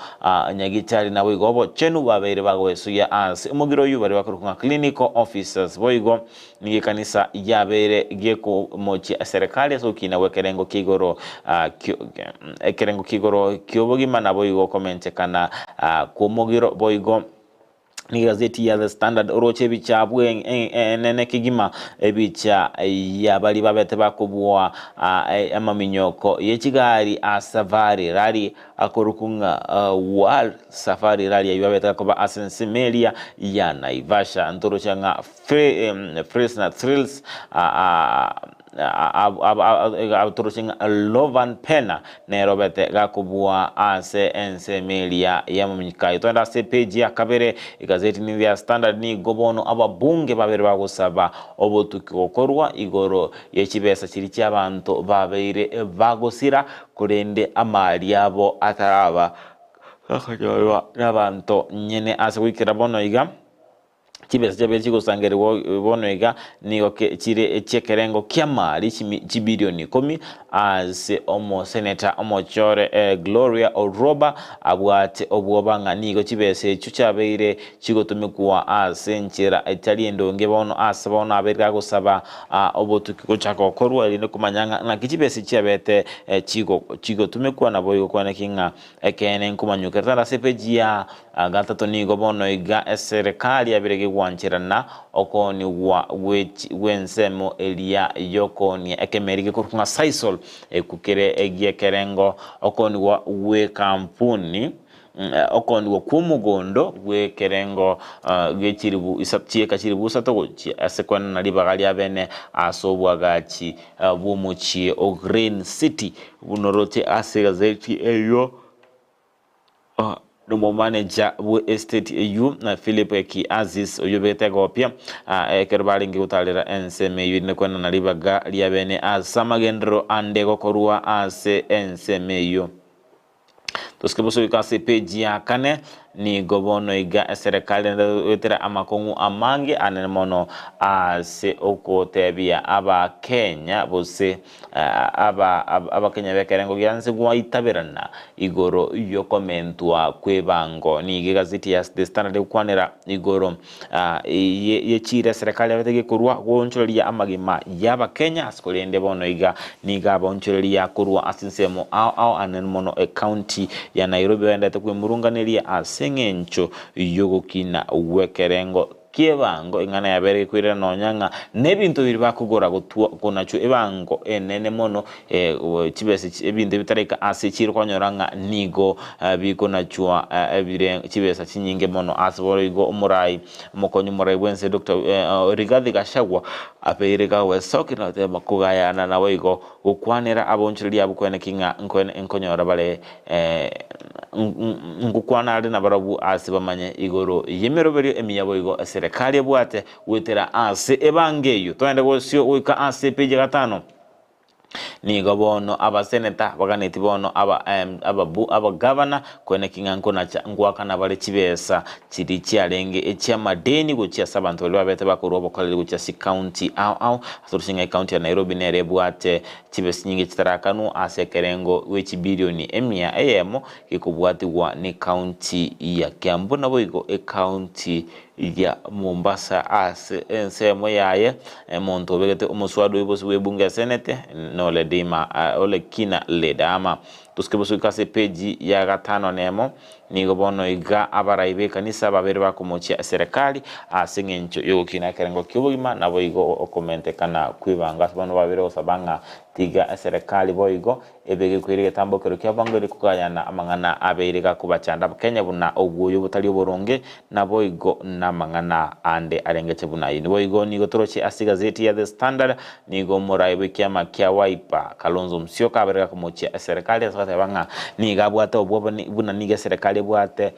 nyagitali na boigo chenu babere bagwesuya ase umugiro yubare bakoruka clinical officers boigo ni kanisa yabere geko mochi serikali sokina wekerengo kigoro ekerengo kigoro kyobo gimana boigo komente kana kumugiro boigo ni gazeti ya The Standard oroche bicha bwe nene kigima ebicha ya bali babete bakubwa amaminyoko yechigari asavari rali akorukunga wal safari rali yabete koba asensemelia ya Naivasha ntorocha nga Fresna Thrills aturushinga Lovan Pena ne Robert gakubwa ase ensemelia ya mumikayo twenda se page ya kabere igazeti ni ya Standard ni gobono ababunge babere bagusaba obotukokorwa igoro yechibesa kiri cy'abantu babeire bagusira kurende amali yabo ataraba akajowa n'abantu nyene ase wikira bono iga chibesa chabere chigosangere bonoiga nigo chire chekerengo kiamari chibilioni 10 as omo senator omochore Gloria Oroba abwate obwobanga nigo chibesa chuchabeire chigotumikwa as enchera etaliendonge bono as bono aberga gusaba obotuki gochako korwa ine kumanyanga na kichibesa chiabete chigotumikwa na boyo kwana kinga ekene nkumanyuka tara sepejia gatatu nigo bono iga serikali abirege gwanchirana okoni wensemo elia yokoni ekemerige kurunga saisol ekukere egiekerengo okoni we kampuni okoni wa kumugondo we kerengo gechiribu isapchie kachiribu satogo asekwana nalibagali abene asobwagachi bumuchie o Green City bunorote asegazeti eyo no manager bu estate EU na Philip ki Aziz oyobete gopia kerbali ngiutalira enseme yine kwana nalibaga liabene asamagendro ande gokorua ase enseme yo toskeboso ikase page ya kane ni gobono iga serikali wetera amakongu amangi anemono ase okotebia aba Kenya bose aba Kenya bekerengo gyanse gwa itaberana igoro yo komentwa kwebango ni gazeti ya The Standard kwanera igoro ye chire serikali yatege kurwa gonchoria amagima yaba Kenya askolende bono iga ni gabonchoria kurwa asinsemo au anemono county ya Nairobi wenda takwemurunganiria asengencho yogokina wekerengo kiebango ingana yabere kwira nonyanga nebintu biri bakugora gutwa konacho ebango enene mono chibese ebintu bitareka asichiro kwanyoranga nigo bikonachwa ebire chibesa chinyinge mono asboro igo umurai mokonyo murai bwense Dr. Rigathi Gachagua apeireka wesoki na tema kugayana na wigo gukwanira abonchiriya bukwene kinga nkonyora bale ngukwana ari na barabu asibamanye igoro yemeroberi emiyabo igo serikali bwate wetera ase ebangeyo twende gosyo wika ase page 5 ni gobono aba senator baganeti bono aba governor kwene kinganko na ngwaka na bale chibesa chiri chiarenge echa madeni gochia sabantu babete bakurobo kale gochia si county au asorusinga county ya Nairobi nere bwate chibesa nyingi chitarakanu ase kerengo wechi bilioni emia emo kikubwati wa ni county ya Kiambu na boigo county ya Mombasa ase ensemo yaye monto begete umuswado ibosi webunga senete no ledima ole kina ledama tuskeboso ikase page ya 5 nemo ni gobono iga abaraibe kanisa babere bakomochia serikali asengencho yokina kerengo kibugima na boigo okomente kana kwibanga bano babere osabanga tiga serikali boigo ebege kwirige tambokero kyabangere kugayana amangana abeirega kubachanda Kenya buna oguyo butali boronge na boigo na mangana ande arengete buna ini boigo ni gotorochi asigazeti ya The Standard ni go moraibe kyama kya Wiper Kalonzo Musyoka aberega kumochia serikali asata banga ni gabwata obwo buna niga serikali bwate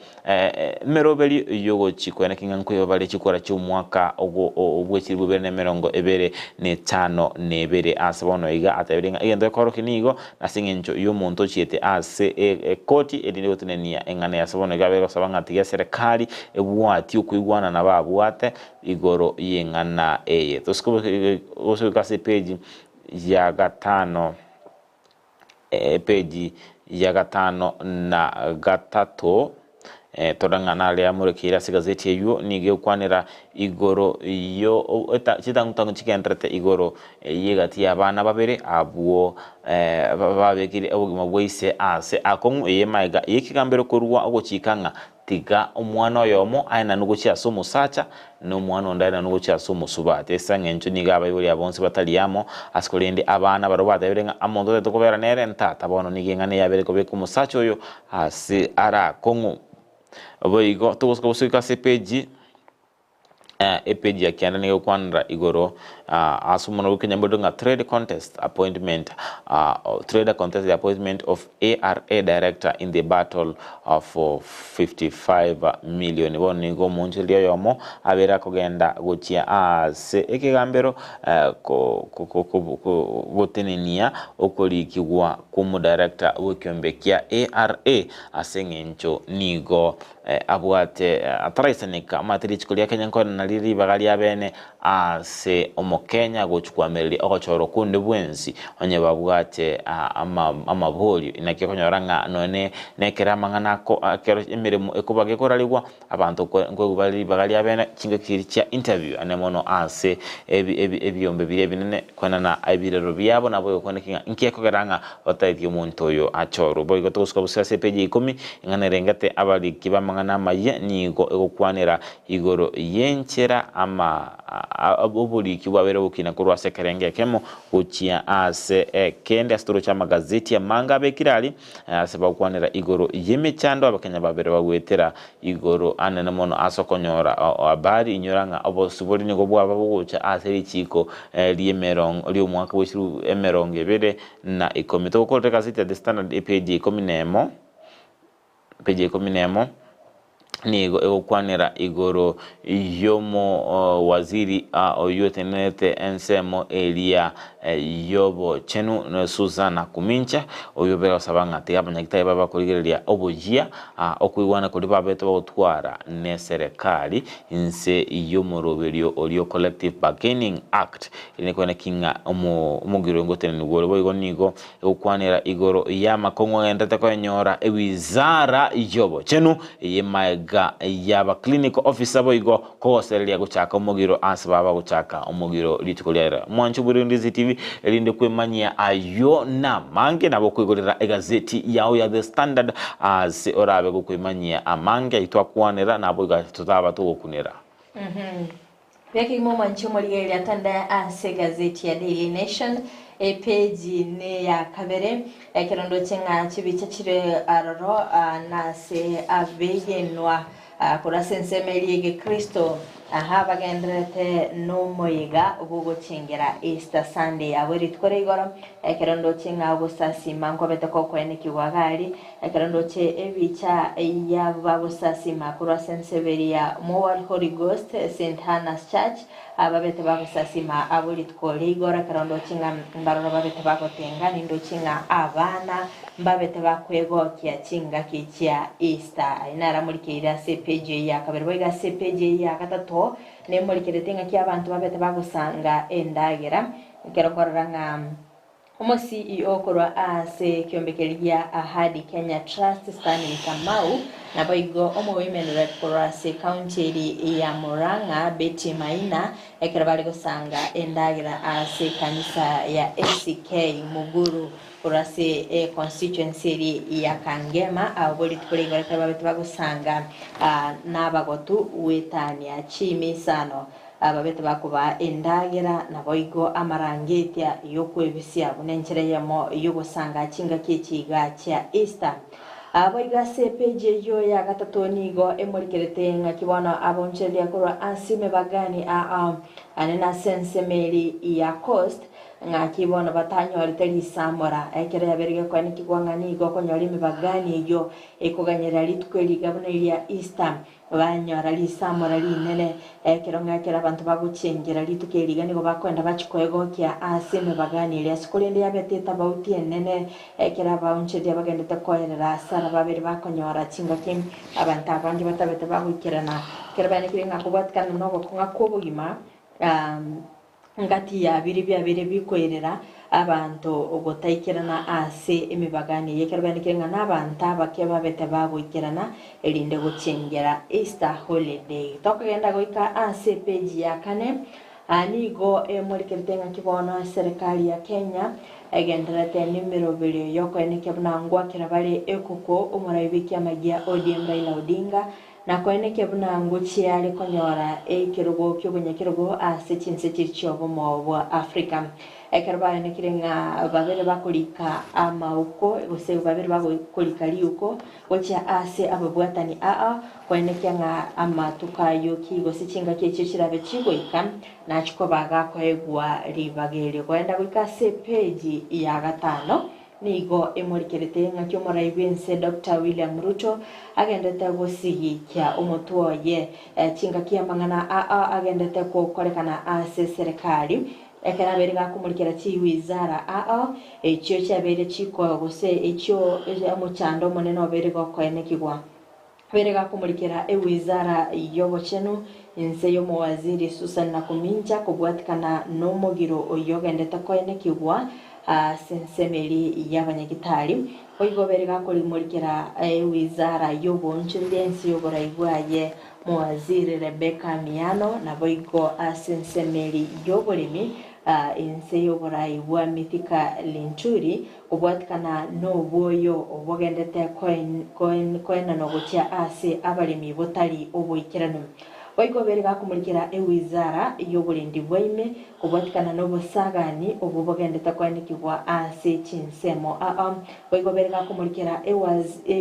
merobeli yogo chikwena kingankwe bale chikora cy'umwaka obwo chiribubere ne merongo ebere ne 5 nebere asabono iga atabirenga igendo koroki nigo nasingencho yo monto chiete ase koti edinde gotunenia engane yasabono iga bero sabanga tiga serikali ebwati okuigwana na babwate igoro yengana eye tosko oso kase page ya 5 page ya 5 na 3 torangana le amurikira sigazeti eyo nige kwanira igoro yo chitangutangu chikentrete igoro yegati abana babere abuo babekire obugima bwise ase akongu yemaiga yikigambero kurwa ogochikanga tiga omwana oyomo aina nuguchya somo sacha no mwana ondaina nuguchya somo subate sangencho niga abayuri abonse bataliyamo asikolende abana barobata birenga amondo tokobera nere ntata bono nigengane yabere kobeka musacha oyo ase ara kongu boigo tugoska sepeji epeji ya kianda niga kwanra igoro asumona wikanyambodo nga trade contest appointment the appointment of ARA director in the battle of 55 million bon nigo monchilio yomo abera kogenda gochia ase ekigambero gotenenia okolikigwa kumu director wekembekia ARA asengencho nigo abwate atraisanika materi chikolia Kenya nkona bariri bagali abene ase omokenya gochukwa meli ogochoro kunde bwensi onye babwate amaboli inake konyoranga none nekera mangana ko kero emirimo ekubage koralibwa abantu ngo bali bagali abene kinga kiricha interview anemono ase ebyombe bire binene kwana na abirero byabo nabo koneka nkeko geranga otaithio muntu yo achoro boy gotoska busase peji 10 inganerengate abali kibamangana maye nigo egokwanira igoro yenchera ama obuli kibabere bukina kurwa sekerenge kemo uchia ase kende astoro cha magazeti ya manga bekirali seba kwanira igoro yemechando abakenya babere bagwetera igoro anene mono asokonyora abari inyoranga abo subori nigo bwaba bugucha ase chiko liemerong lio mwaka weshiru emeronge bere na ikomito ko tekasita the standard page 10 page 10 nigo egokwanira igoro yomo waziri oyotenete ensemo elia yobo chenu no Susana Kumincha oyobera sabanga te abanyagita baba kurigereria obojia okwiwana kuri babeto bagutwara ne serikali inse yomoroberio olio collective bargaining act ine kwene kinga umugiro ngotene ngoro boy gonigo egokwanira igoro ya makongo endete konyora ewizara yobo chenu yemaga yaba clinical officer boigo ko serelia guchaka umugiro asbaba guchaka umugiro litukolera mwanchu Ndizi TV elinde kwemanya ayo na mange nabo kwigorera egazeti yao ya The Standard as orabe kwemanya amange itwa kwanera nabo gatutaba tukunera Beki mwanchu muri ya tanda ase gazeti ya Daily Nation page ne ya kabere ekirondo chenga chibicha chire aroro na se abegenwa kurasensemeliege Kristo bagendrete no moyiga ubugo chingera Easter Sunday aburi tukore igoro ekirondo chenga busasi manko betako kwene kiwagari ekirondo che ebicha ya babusasi makura senseveria Mowal Holy Ghost St Hannah's Church ababete babusasima aburi tukore igoro ekirondo chenga mbaroro babete bakotenga nindo chenga abana mbabete bakwego kia chinga kichia Easter inara mulikira CPJ ya kabere boiga CPJ ya katato ne mulikiretenga kia abantu babete bagusanga endagera kerokoranga Omo CEO korwa ase kiombekeria Ahadi Kenya Trust Stanley Kamau na boigo omo women rep korwa ase county ya Murang'a Betty Maina ekerabali gusanga endagera ase kanisa ya FCK Muguru kurase constituency ya Kangema aboli tukulinga rekaba bagusanga nabagotu wetania chimisano ababete bakuba endagera naboigo amarangetia yokwebisia bunenchereyemo yogusanga chinga kichiga cha Easter aboiga sepeje yo ya gatatonigo emolikeretenga kibona abonchelia kurwa ansime bagani anena sensemeli ya coast ngakibona batanyo riteri samora ekere yaberege kwani kigwangani go konyori mibagani yo ekuganyera litkweli gabona ya Easter banyora lisamora linene ekero ngakera abantu bagucengera litukeli go bakwenda bachikwego kya asime bagani ile sikulende yabeteta bauti enene ekera baunchedi abagendete koerera sara babiri bakonyora chinga kim abantu abandi batabete bagukirana kerbane kirenga kubatkana nogo kunga kubugima ngati ya biri bikwerera abantu ogotaikirana ase emibagani yekerbanikirana n'abantu abakeba bete babwikirana elinde gucengera Easter holiday tokagenda goika ase page ya kane anigo emurikiritenga kibono serikali ya Kenya egenderete nimero bili yoko enikebnangwa kirabale ekuko umuraibiki amagia ODM Raila Odinga na kweneke bunangu chiali konyora KERUBO kyobunyekerugo ase chinse chichobo mu Africa ekerba nekirenga babere bakulika amauko gose babere bakulika liuko ocha ase ababwatani kweneke nga amatukayo kigose chinga kyecho kirabe chigoika na chikobaga kwegwa libagere kwenda kwikase page ya gatano nigo emurikerete ngakyo muraibense Dr. William Ruto agendete Gusii kya umutuoye chinga kiyamangana agendete ko korekana ase serikali ekera berega kumurikira chi wizara ekyo cyabere chiko gose ekyo amuchando monene oberega kwene kigwa berega kumurikira wizara yobochenu inse yo mawaziri Susan Nakuminja kubwatikana n'omugiro oyogendete koenekibwa sensemeri y'abanyagitari oigo berega kulimurikira wizara y'obonchirire ensi y'oboraigwaye mawaziri Rebecca Miano na boigo sensemeri y'oborimi inse y'oboraigwa Mithika Linturi kubwatikana n'obwoyo obogendete koena nogotia ase abalimi botari oboikirano oigo berega kumurikira wizara y'oburindi bwaime kubwatikana n'obusagani obubogendete koenikibwa ase chinsemo oigo berega kumurikira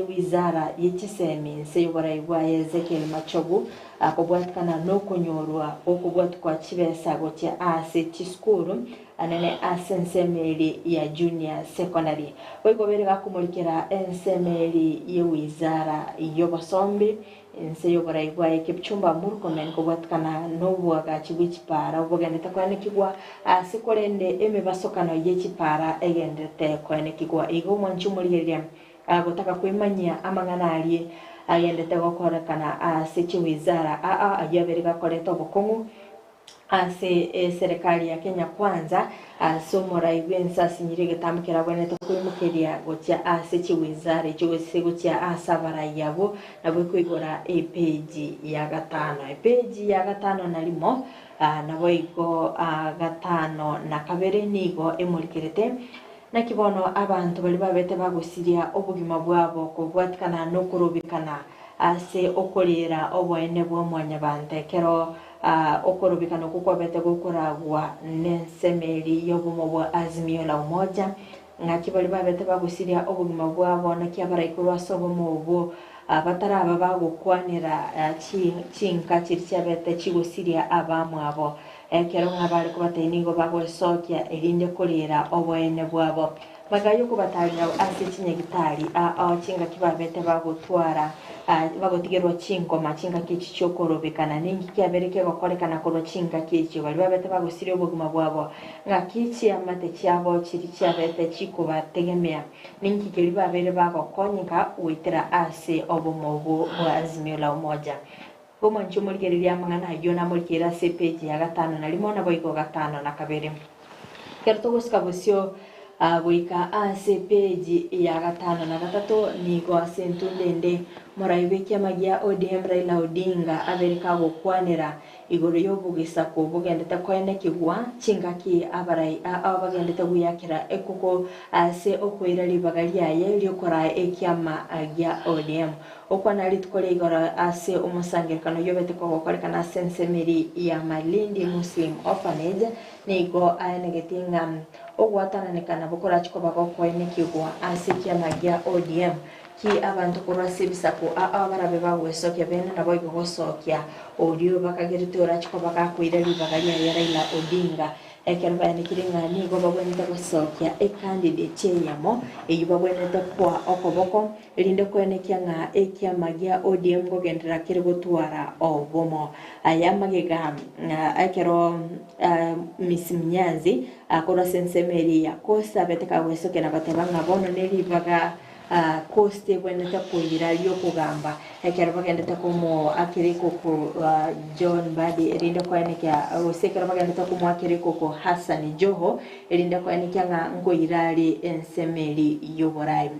wizara y'echisemi inse y'oboraigwa Ezekiel Machogu kubwatikana n'okunyorwa okubwatikwa chibesa gotia ase chiskuru anene asensemeri ya junior secondary oigo berega kumurikira ensemeri y'wizara y'obosombi inse y'oboraigwa Kipchumba Murkomen kubwatikana n'obwaga chibwichipara obogendete koenekibwa ase korende emibasokano y'echipara egendete koenekibwa igo mwanchumuriria gotaka kwimanyia amang'anarie agendete gokorekana ase chiwizara ayaberega koreta obokongu ase serikali ya Kenya Kwanza somoraigwe ensasinyire getambukira bwenete kwimukiria gotia ase chiwizara chiwese gotia asabara yabo nabwo kwigora page ya gatano na limo nabo igo gatano na kabere nigo emurikirete na kibono abantu bali babete bagusiria obugima bwabo kubwatikana n'okurubikana ase okorera obwene bwo mwanya bante kero okorubikana kukwabete gukoragwa n'ensemeri y'obumo bwa Azimio la Umoja ngaki bali babete bagusiria obugima bwabo na kiabaraikuru asobomo obwo bataraba bagukwanira chinka chiricyabete chigusiria abamwabo kero ngabali kubateinigo bagwesokia erinde kurira obwene bwabo bagayo kubatalira ase chinyagitari chinga kibabete bagutwara bagotigerwa chinko machinga kichi chokorobekana ningi kiabereke bakorekana koro chinga kichi bali babete bagusiria obuguma bwabo ngakichi amate cyabo chiri cyabete chikubategemea ningi kiri babere bagokonyika witira ase obumobu bwa Azimio la Umoja bomancho murikiriria mangana yona murikira se page ya gatano na limo na boigo gatano na kabere kerto goskabusio goika ase page ya gatano na gatatu nigo asentu ndende moraibekia magia ODM Raila Odinga abereka gukwanira igoro yobugisa ko bugendete koenekibwa chingaki abarai abagendete guyakira ekuko ase okwira libagari yaye lyokora ekiama agya ODM okwana litukore igoro ase umusangirikano yobete ko gokorekana sensemeri ya Malindi Muslim Orphanage nigo aenegetinga ogwatananekana bukora chiko bagokoenekibwa ase kiama agya ODM ki abantu kurasibisako abarabe bagwesokia bene nabo igosokia audio bakageretora chiko bakakwira libagari ya Raila Odinga ekerba nikiringa nigo babwenda gosokia candidate yamo eyubabwenda kwa okoboko elinde kwenekia nga ekiamagia ODM gogendera kiri gutwara obomo ayamagega akero misimnyazi akora sensemeri ya kosa beteka gwesokia na batebanga bono nelibaga koste bwenete kuira yokugamba ekero bagendete komo akiriko ko John Badi erinda kwanekia osekero bagendete komo akiriko ko Hassan Joho erinda kwanekia nga ngoirali ensemeri yoborai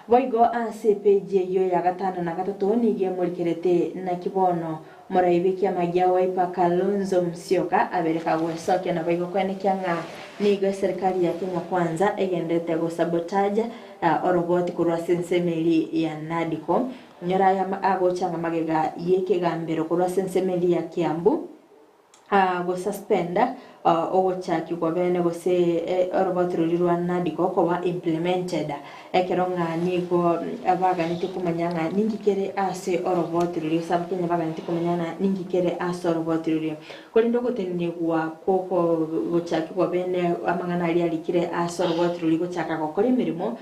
boigo ase page yo ya gatano na gatatu nigie murikirete na kibono moraibikia magia waipa Kalonzo Musyoka abereka gwesokia na boigo kwanekia nga nigo serikali ya Kenya Kwanza egendete go sabotage oroboti kurwa sensemeri ya Nadiko nyora ya agochanga magega yekegambero kurwa sensemeri ya Kiambu go suspenda ogochaki kwa bene gose oroboti rulirwa Nadiko ko implemented ekeronga nigo abaga nitikumanyanga ningikere ase oroboti ruli sabukenya baga nitikumanyana ningikere ase oroboti ruli kolindo gotenegwa koko gochaki kwa bene amangana ali alikire ase oroboti ruli gochaka gokora imirimo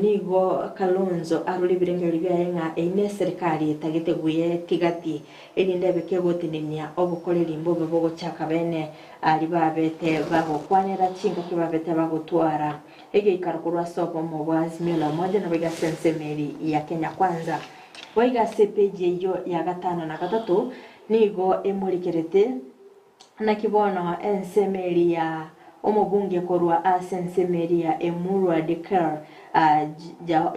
nigo Kalonzo aruli birenge libyayenga ine serikali etagiteguye tigati elinde beke gotenenia obukorera imbobe bogochaka bene ali babete bagokwanira chinga kibabete bagotwara ege ikarukurwa sopo mu Azimio la Umoja na bega sensemeri ya Kenya Kwanza waiga sepeji yo ya gatano na gatatu nigo emurikerete na kibono ensemeri ya omubunge korwa asensemeri ya emurwa dekar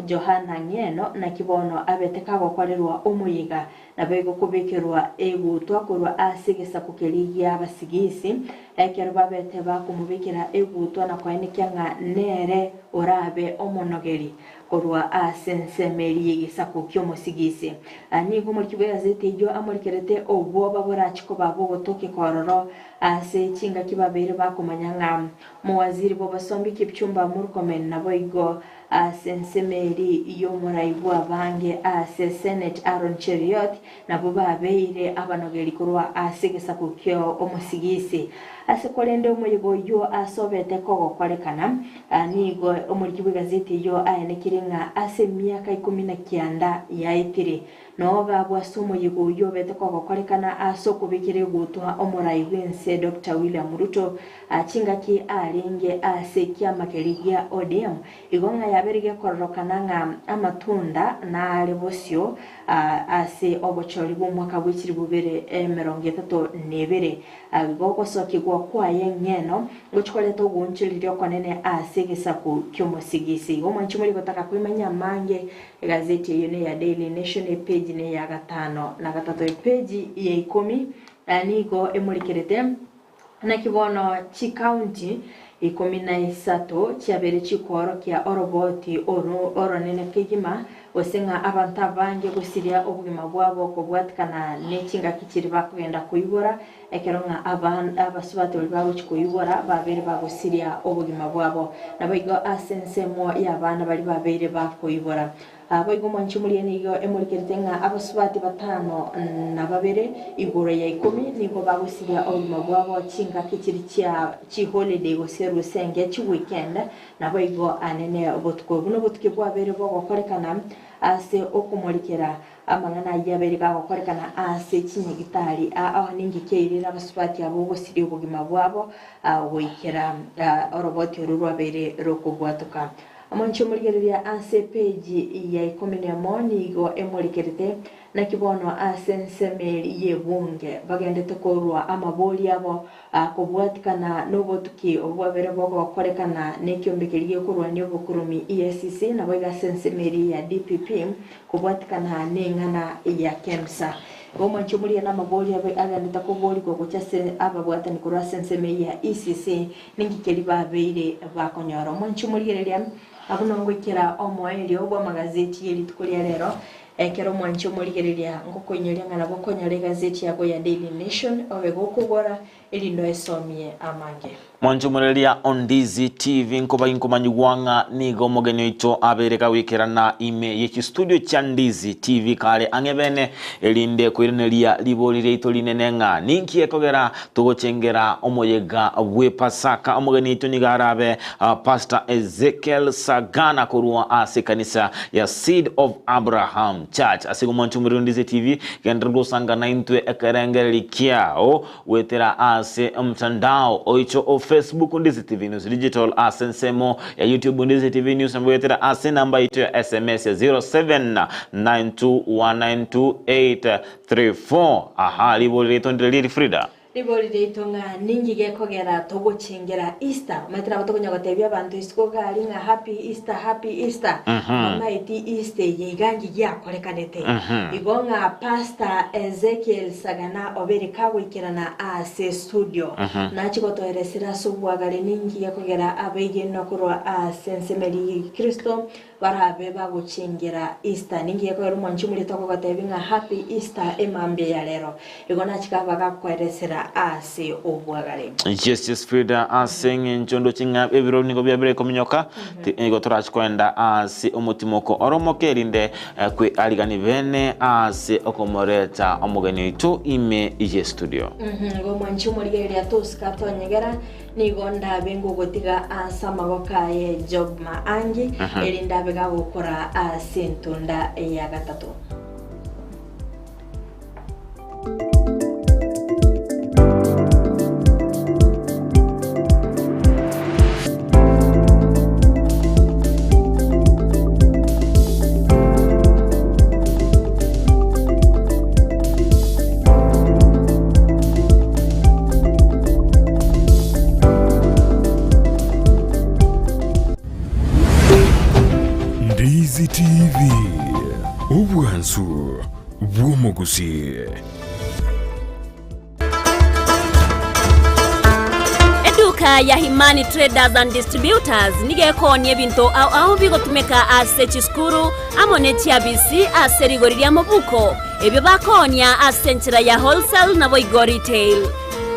Johana Ngeno na kibono abeteka gukwarerwa umuyiga na bego kubekerwa egutwa korwa asigisa kukerigia abasigisi ekero babete bakumubikira egutwa na kwainikia nga nere orabe omonogeri korwa asensemeri yigisako kyomusigisi nigo muri kibwazete yo amurikerete obwo baborachiko babo gotoke kororo ase chinga kibabere bakumanya nga muwaziri bo basombi kipchumba Murkomen na boigo sensemeri yo muraibwa bange ase Senate Aaron Cheriot na buba abeire abanogeri kurwa asigisa kukyo omusigisi ase kolende umuyigo yo asobete kogo kwarekana nigo omurikibu gazeti yo ayenekiringa ase miaka 19 yaitire noga bwasumo yigo yo bete kogo kwarekana aso kubikire gutwa omuraibwense Dr. William Ruto achingaki arenge ase kiamakerigia ODM igonga yaberige kororokana nga amatunda na alebosio ase obochori bw'umwaka w'ikiri bubere 32 agoko sokigwa kwaye ngeno guchikoleta ugunchiririo konene ase gisaku kyomusigisi omwanchimuri gotaka kwimanya mange gazeti yone ya Daily Nation page ne ya 5 na 3 page ya 10 nigo emurikerete na kibono chi county 13 cyabere chikoro kya oroboti oronene kigima osenga abantu abange gusiria obugima bwabo ko bwatkana nechinga kikiri bakugenda kuyibora ekeronga abasubate babo chikuyibora babere bagusiria obugima bwabo nabigo asensemo y'abana bari babere bakuyibora aboigo mwanchumuri nigo emurikertenga abasubati batano na babere igoro ya 10 nigo bagusiria obugima bwabo chinga kikiri chi holiday goseru senge chi weekend nabigo anene obutko buno butke bwabere bwo korekana ase okumurikira amangana yaberega gukorekana ase kinyigitari aho ningikeirira abasubati abo gusiri ubugima bwabo wikira oroboti rurwabere rokugwatuka amancho murigereria ase page ya 11 nigo emurikerete na kibono asensemeri yebunge bagendete korwa amaboli abo kubwatikana nobotuki obwabere bwo bakorekana nekyombekeriye korwa nyobukurumi ESCC na boga sensemeri ya DPP kubwatikana nengana ya KEMSA bomancho muri na maboli abo agendete ko boli ko cyase ababwatani korwa sensemeri ya ECC ningikeri babeire bakonyoro mancho muri reria abunongwekera omoelio bwa magazeti yeli tukulia lero ekero mwancho murigereria ngokonyeria ngana bokonyare gazeti yako ya Daily Nation obego kugora elindo esomie amange mwancho murelia on Ndizi TV nkoba inkomanyugwanga nigo mogeni ito abereka wikera na ime yechi studio cha Ndizi TV kale angebene elinde kwireneria libolire ito linenenga ninki ekogera tugochengera omoyega bwe Pasaka omogeni ito nigarabe Pastor Ezekiel Sagana kurua ase kanisa ya Seed of Abraham Church asigo mwancho muri Ndizi TV gendrugo sanga na intwe ekerengeri kiao wetera ase mtandao oicho of Facebook Ndizi TV News Digital asensemo ya YouTube Ndizi TV News ambuyetera ase namba ito ya SMS ya 0792192834 aha libolire tondele Frida libolire itonga ningi gekogera togochengera Easter matira batokonya gotebya abantu isikoga ali nga happy Easter mama iti Easter yigangi yakorekanete igonga Pastor Ezekiel Sagana obereka wikirana ase studio nachikotoeresera subwagare ningi gekogera abege nokurwa asensemeri Kristo barabe baguchengera Easter ningi gekogera mwanchumuri tokogotebya nga happy Easter emambe ya lero igona chikabaga kweresera ase obwagare yes Frida asenge nchondo chinga ebiro nigo byabere kominyoka nigo turachkwenda ase omutimoko oromokerinde kwe aligani bene ase okomoreta omugeni itu ime ye studio ngo mwanchu muri ya toska tonyegera nigo ndabe ngo gotiga asa magoka ye job maangi erinda bega gukora ase ntunda ya gatatu JUMATATU bw'omu Gusii. Eduka ya Himani Traders and Distributors nigekonie bintu au bigotumika ase chiskuru amone chiabisi ase rigoriria mobuko ebyo bakonia ase nchira ya wholesale na boigo retail.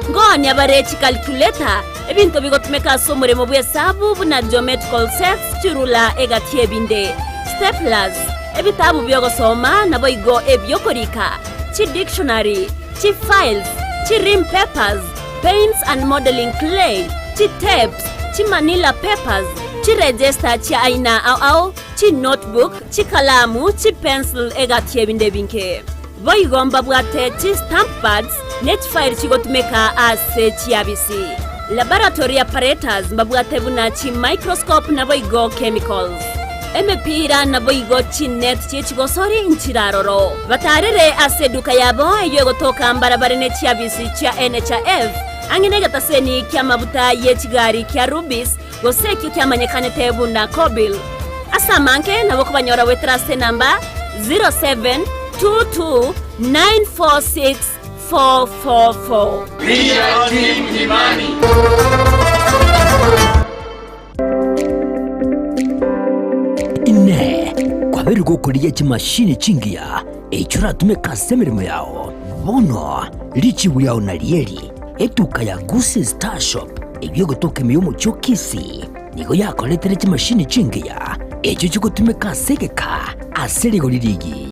Ngonia barechi calculator ebintu bigotumika ase omurimo bw'esabu buna geometrical sets chirula egatie binde staplers ebitabu byogosoma na boigo ebyokorika chi dictionary chi files chi rim papers paints and modeling clay, chi tapes, chi manila papers, chi register chi aina au, chi notebook, chi kalamu, chi pencil egatie binde binke. Boigomba bwate chi stamp pads, net file chi gotumeka ase chi abisi. Laboratory apparatus mbabwate buna chi microscope na boigo chemicals. Emepira na boigo chi net chi chigosori nchiraroro. Batarere ase duka yabo eyo gotoka mbarabara ne chi abisi cha NHF. Anginega taseni kia mabuta ye chigari kia rubis goseki kia manyekane tebu na kobil. Asamanke na wako banyora wetrase namba 0722946444. Media Team Himani. Ine kwa beri gukoria chimashini chingia echura tumeka semirimo yao bono lichi buyao na lieri eduka ya Gusii Star Shop ebyo gotoka miyomo cyo Kisii nigo yakoletere chimashini chingia echo chiko tumeka segeka aseri golirigi